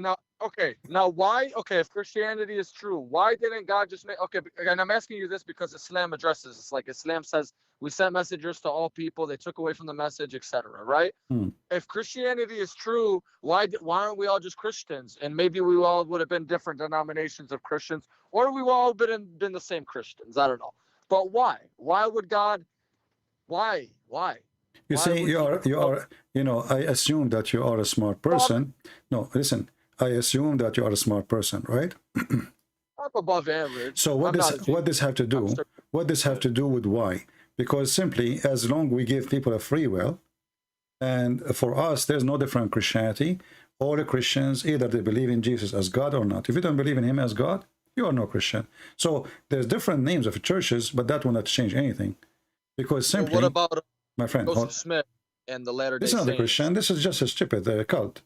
now why? Okay, if Christianity is true, why didn't God just make? Okay, and I'm asking you this because Islam addresses this. Like Islam says, we sent messengers to all people. They took away from the message, etc. Right? Hmm. If Christianity is true, why aren't we all just Christians? And maybe we all would have been different denominations of Christians, or we all been the same Christians. I don't know. But why? Why would God? Why? You Why see, would you know, I assume that you are a smart person. No, listen, I assume that you are a smart person, right? I'm above average. So what this have to do? What this have to do with why? Because simply, as long we give people a free will, and for us, there's no different Christianity. All the Christians, either they believe in Jesus as God or not. If you don't believe in him as God, you are no Christian. So there's different names of churches, but that will not change anything. Because simply, what about my friend, Joseph Smith and the Latter-day this is not Saints? a Christian. This is just a stupid cult.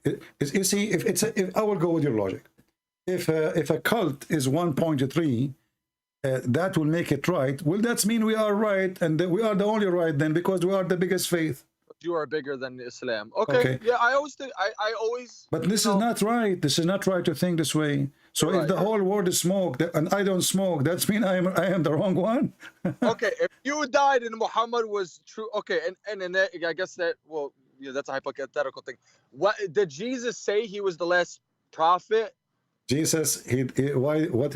You see, if I will go with your logic, if a cult is 1.3, that will make it right. Well, that mean we are right, and we are the only right then, because we are the biggest faith. You are bigger than Islam. Okay. Yeah, I always think I always. But this is not right. This is not right to think this way. So if the whole world is smoke and I don't smoke, that's mean I am the wrong one. Okay, if you died and Muhammad was true, okay, and in that, I guess that, well, yeah, that's a hypothetical thing. What did Jesus say? He was the last prophet. Jesus, why he will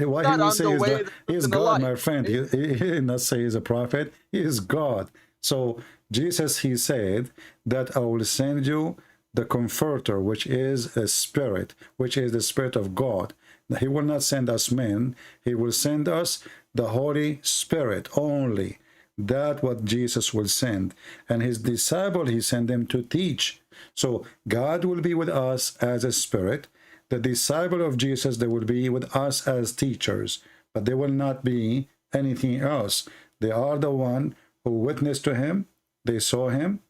say is that he is God, my friend. He did not say he's a prophet. He is God. So Jesus, he said that I will send you the Comforter, which is a spirit, which is the Spirit of God. He will not send us men. He will send us the Holy Spirit only. That's what Jesus will send. And his disciple, he sent them to teach. So God will be with us as a spirit. The disciple of Jesus, they will be with us as teachers, but they will not be anything else. They are the one who witnessed to him, they saw him,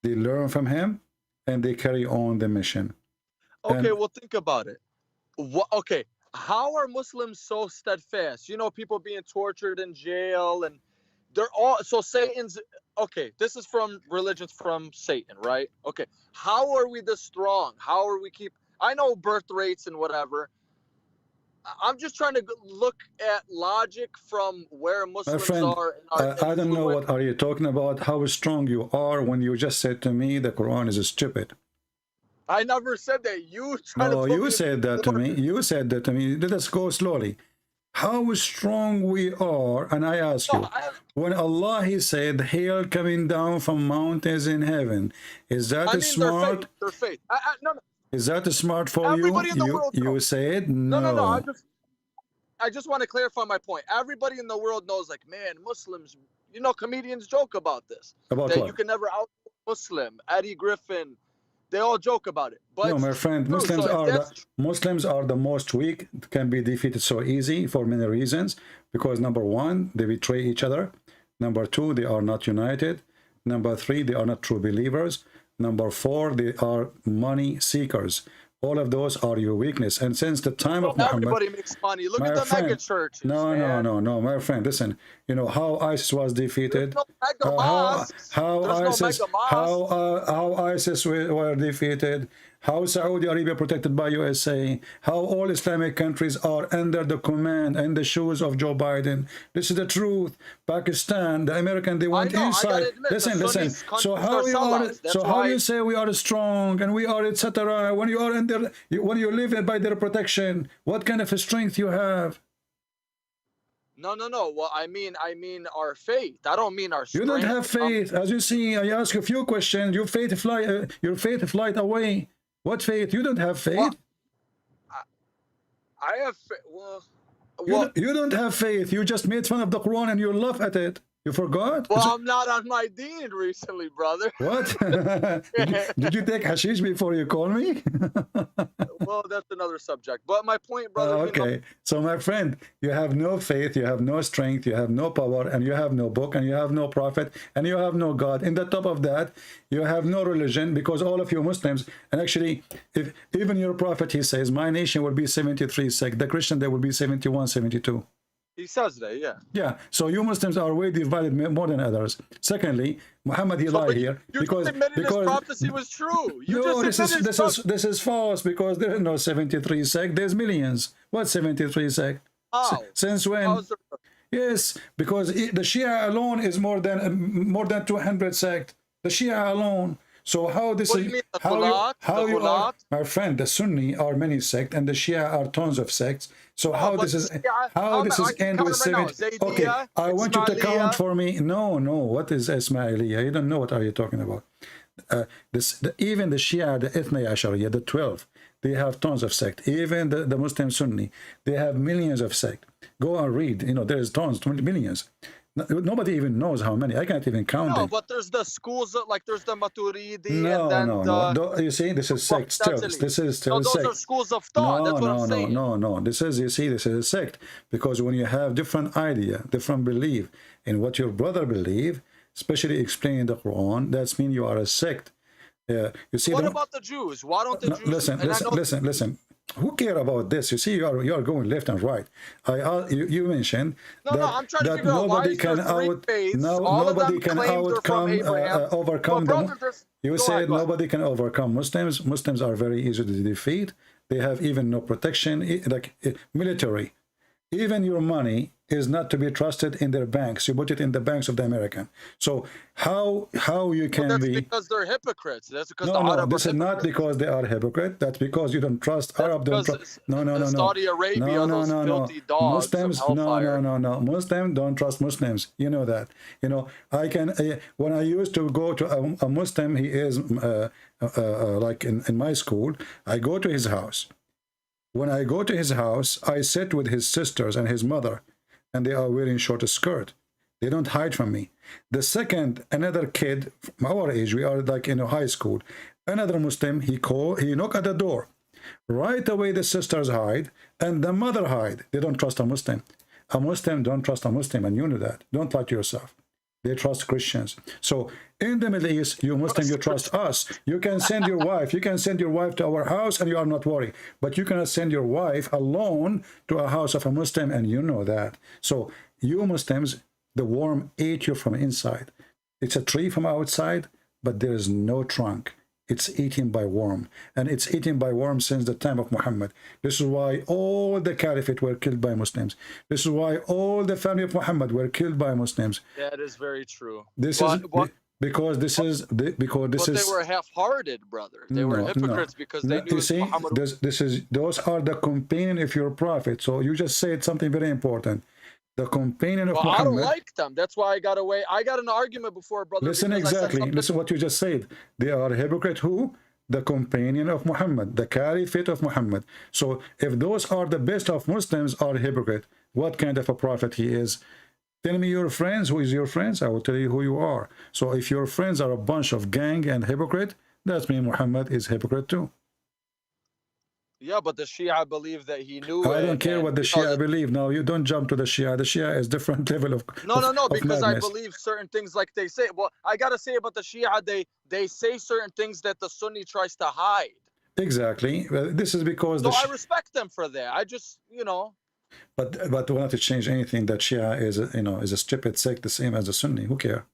they learn from him, and they carry on the mission. Okay, well, think about it. Okay, how are Muslims so steadfast? You know, people being tortured in jail, and they're all, so Satan's, okay, this is from religions from Satan, right? Okay, how are we this strong? How are we I know birth rates and whatever. I'm just trying to look at logic from where Muslims are. I don't know what are you talking about, how strong you are when you just said to me the Quran is stupid. I never said that. No, you said that to me. You said that to me. Let us go slowly. How strong we are, and I ask you, when Allah, he said, hail coming down from mountains in heaven, is that smart? Their faith. No. Is that smart for Everybody you? In the world you said no. No. I just want to clarify my point. Everybody in the world knows, like, man, Muslims, you know, comedians joke about this. About that what? You can never out Muslim, Eddie Griffin. They all joke about it. But no, my friend, Muslims are the most weak, can be defeated so easy for many reasons. Because number one, they betray each other. Number two, they are not united. Number three, they are not true believers. Number four, they are money seekers. All of those are your weakness. And since the time of Muhammad, everybody makes money. Look at the mega churches. No, my friend. Listen, you know how ISIS was defeated. How ISIS were defeated. How Saudi Arabia protected by USA. How all Islamic countries are under the command and the shoes of Joe Biden. This is the truth. Pakistan, the American, they went inside. Listen. So how we are? So how you say we are strong and we are etc. When you are under, when you live by their protection, what kind of a strength you have? No. Well, I mean our faith. I don't mean our strength. You don't have faith. As you see, I ask a few questions. Your faith flight away. What faith? You don't have faith. Well, I have. Well, you don't have faith. You just made fun of the Quran and you laugh at it. You forgot? Well, I'm not on my deen recently, brother. What? Did you take hashish before you call me? Well, that's another subject. But my point, brother, Okay. So, my friend, you have no faith, you have no strength, you have no power, and you have no book, and you have no prophet, and you have no God. In the top of that, you have no religion, because all of you Muslims, and actually, if even your prophet, he says, my nation will be 73 sect. The Christian, there will be 71, 72. he says that, yeah. Yeah, so you Muslims are way divided more than others. Secondly, Muhammad, he lied here You just admitted his prophecy was true. You no, just this is false, because there is no 73 sect. There's millions. What 73 sect? How? Since when? How is there... Yes, because the Shia alone is more than 200 sect. The Shia alone. So how this What is? do you mean, the How Khulat? you are, Khulat? my friend? The Sunni are many sects, and the Shia are tons of sects. So how but this is? Shia- How this I is can end count with them right now. 70? Zaydiyya, Okay, I want you to count Ismailiyya. for me. No, no. What is Ismailiyya? You don't know what are you talking about. Even the Shia, the Ithna Ashariya, the 12, they have tons of sect. Even the Muslim Sunni, they have millions of sect. Go and read. You know, there's tons, 20 millions. Nobody even knows how many. I can't even count No, them. but there's the schools, like there's the Maturidi, No, and then no, the... no. You see, this is sect still. This is still No, those sect. are schools of thought. No, That's what no, I'm no, saying. no, no. This is, you see, this is a sect. Because when you have different idea, different belief in what your brother believe, especially explaining the Quran, that's mean you are a sect. You see, What about the Jews? Why don't the Jews... Listen. Who care about this? You see, you are going left and right. You mentioned No, I'm trying to figure out why is there three faiths, all of them claimed they're from Abraham. overcome Well, them. brother, You go said ahead, go ahead. nobody can overcome Muslims. Muslims are very easy to defeat. They have even no protection, like military. Even your money is not to be trusted in their banks. You put it in the banks of the American. So how you can That's be? because they're hypocrites. That's because No, the no, Arab this are is not hypocrites. because they are hypocrite. That's because you don't trust Arab. Don't trust. No. Saudi Arabia, those filthy dogs Muslims, of hellfire. no. Muslims don't trust Muslims. You know that. You know, I can. When I used to go to a Muslim, he is like in my school. I go to his house. When I go to his house, I sit with his sisters and his mother, and they are wearing short skirt. They don't hide from me. The second, another kid from our age, we are like in a high school, another Muslim, he knock at the door. Right away, the sisters hide, and the mother hide. They don't trust a Muslim. A Muslim don't trust a Muslim, and you know that. Don't lie to yourself. They trust Christians. So in the Middle East, you Muslim, you trust us. You can send your wife. You can send your wife to our house, and you are not worried. But you cannot send your wife alone to a house of a Muslim, and you know that. So you Muslims, the worm ate you from inside. It's a tree from outside, but there is no trunk. It's eaten by worm, and it's eaten by worm since the time of Muhammad. This is why all the caliphate were killed by Muslims. This is why all the family of Muhammad were killed by Muslims. That is very true. Because this is. They were half-hearted, brother. They were hypocrites because they knew you see, Muhammad. Those are the companion of your prophet. So you just said something very important. The companion of Muhammad. I don't like them. That's why I got away. I got an argument before, brother. Listen exactly. Listen what you just said. They are hypocrite. Who? The companion of Muhammad, the caliphate of Muhammad. So if those are the best of Muslims are hypocrite, what kind of a prophet he is? Tell me your friends. Who is your friends? I will tell you who you are. So if your friends are a bunch of gang and hypocrite, that means Muhammad is hypocrite too. Yeah, but the Shia believe that he knew. I don't care what the Shia believe. Now you don't jump to the Shia. The Shia is different level of No, because madness. I believe certain things like they say. Well, I gotta say about the Shia, they say certain things that the Sunni tries to hide. Exactly. This is because I respect them for that. I just, But we not to change anything that Shia is is a stupid sect, the same as the Sunni. Who care?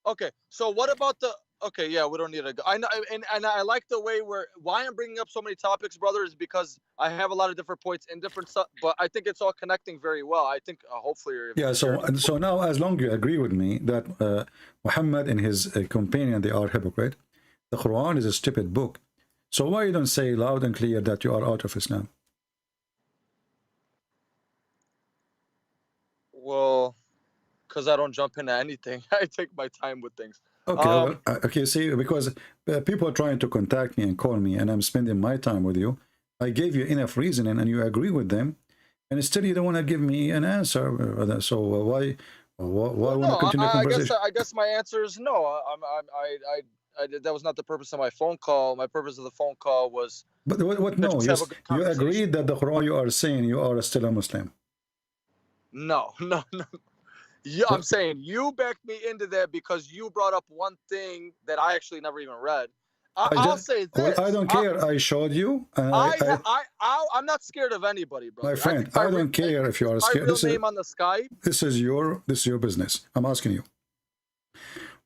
Okay, so what about the? Okay, yeah, we don't need to go. I know, and I like the way why I'm bringing up so many topics, brother, is because I have a lot of different points and different stuff, but I think it's all connecting very well. I think hopefully you're... Yeah, so now as long as you agree with me that Muhammad and his companion, they are hypocrite, the Quran is a stupid book. So why you don't say loud and clear that you are out of Islam? Well, because I don't jump into anything. I take my time with things. Okay, okay, see, because people are trying to contact me and call me, and I'm spending my time with you. I gave you enough reasoning, and you agree with them, and still you don't want to give me an answer. So Why Well, want to no, continue the conversation? I guess my answer is no. That was not the purpose of my phone call. My purpose of the phone call was But what to no, just have a good you conversation. agreed that the Quran you are saying you are still a Muslim. No, no, no. Yeah, I'm saying you backed me into that because you brought up one thing that I actually never even read. I'll say Well, I this. don't care. I showed you, and I'm not scared of anybody, my brother. I friend, think I don't care if you are my scared. real name on the Skype. This is your business. I'm asking you.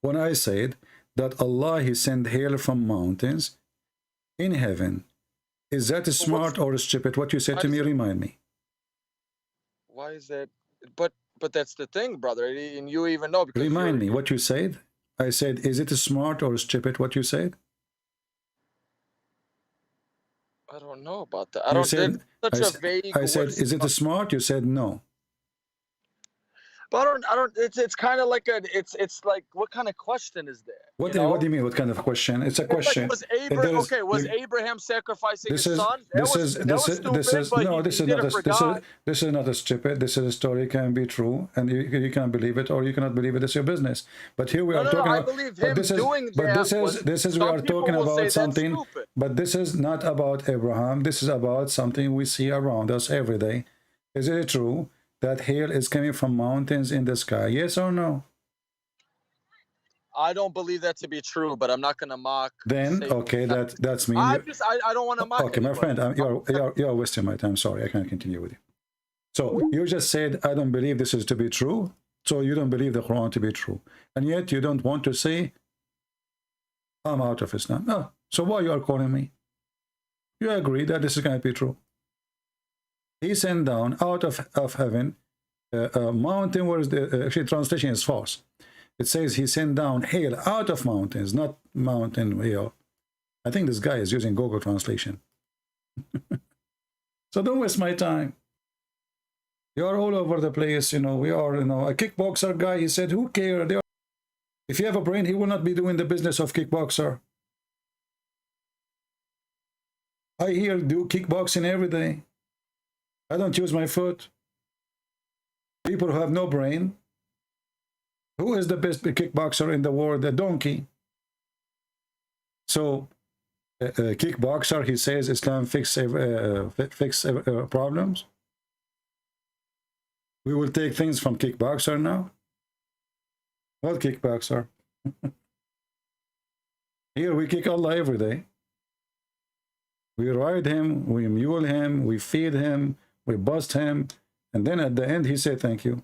When I said that Allah He sent hail from mountains in heaven, is that smart or stupid? What you said to me, remind me. Why is that? But that's the thing, brother, and you even know because Remind me what you said. I said, is it smart or stupid? What you said? I don't know about that. You said, Such a vague. I said, is it smart? You said no. But I don't. It's kind of like it's like, what kind of question is that? What do you mean? What kind of question? It's a question. Like, was Abraham sacrificing his son? That This is not a stupid. This is a story can be true, and you can believe it or you cannot believe it. It's your business. But here we are talking about. I believe him doing that. This is we are talking about something. But this is not about Abraham. This is about something we see around us every day. Is it true that hail is coming from mountains in the sky? Yes or no? I don't believe that to be true, but I'm not going to mock. Then okay, that's me. I don't want to mock. Okay, my friend, you're wasting my time. Sorry, I can't continue with you. So you just said I don't believe this is to be true, so you don't believe the Quran to be true, and yet you don't want to say I'm out of Islam. No, so why you are calling me? You agree that this is going to be true. He sent down out of heaven a mountain where the actually translation is false. It says he sent down hail out of mountains, not mountain hail. I think this guy is using Google Translation. So don't waste my time. You are all over the place, you know. We are, you know, a kickboxer guy. He said, who cares? If you have a brain, he will not be doing the business of kickboxer. I hear do kickboxing every day. I don't use my foot. People who have no brain. Who is the best kickboxer in the world? The donkey. So, kickboxer, he says Islam fix problems. We will take things from kickboxer now. What kickboxer? Here we kick Allah every day. We ride him, we mule him, we feed him, we bust him, and then at the end he said thank you.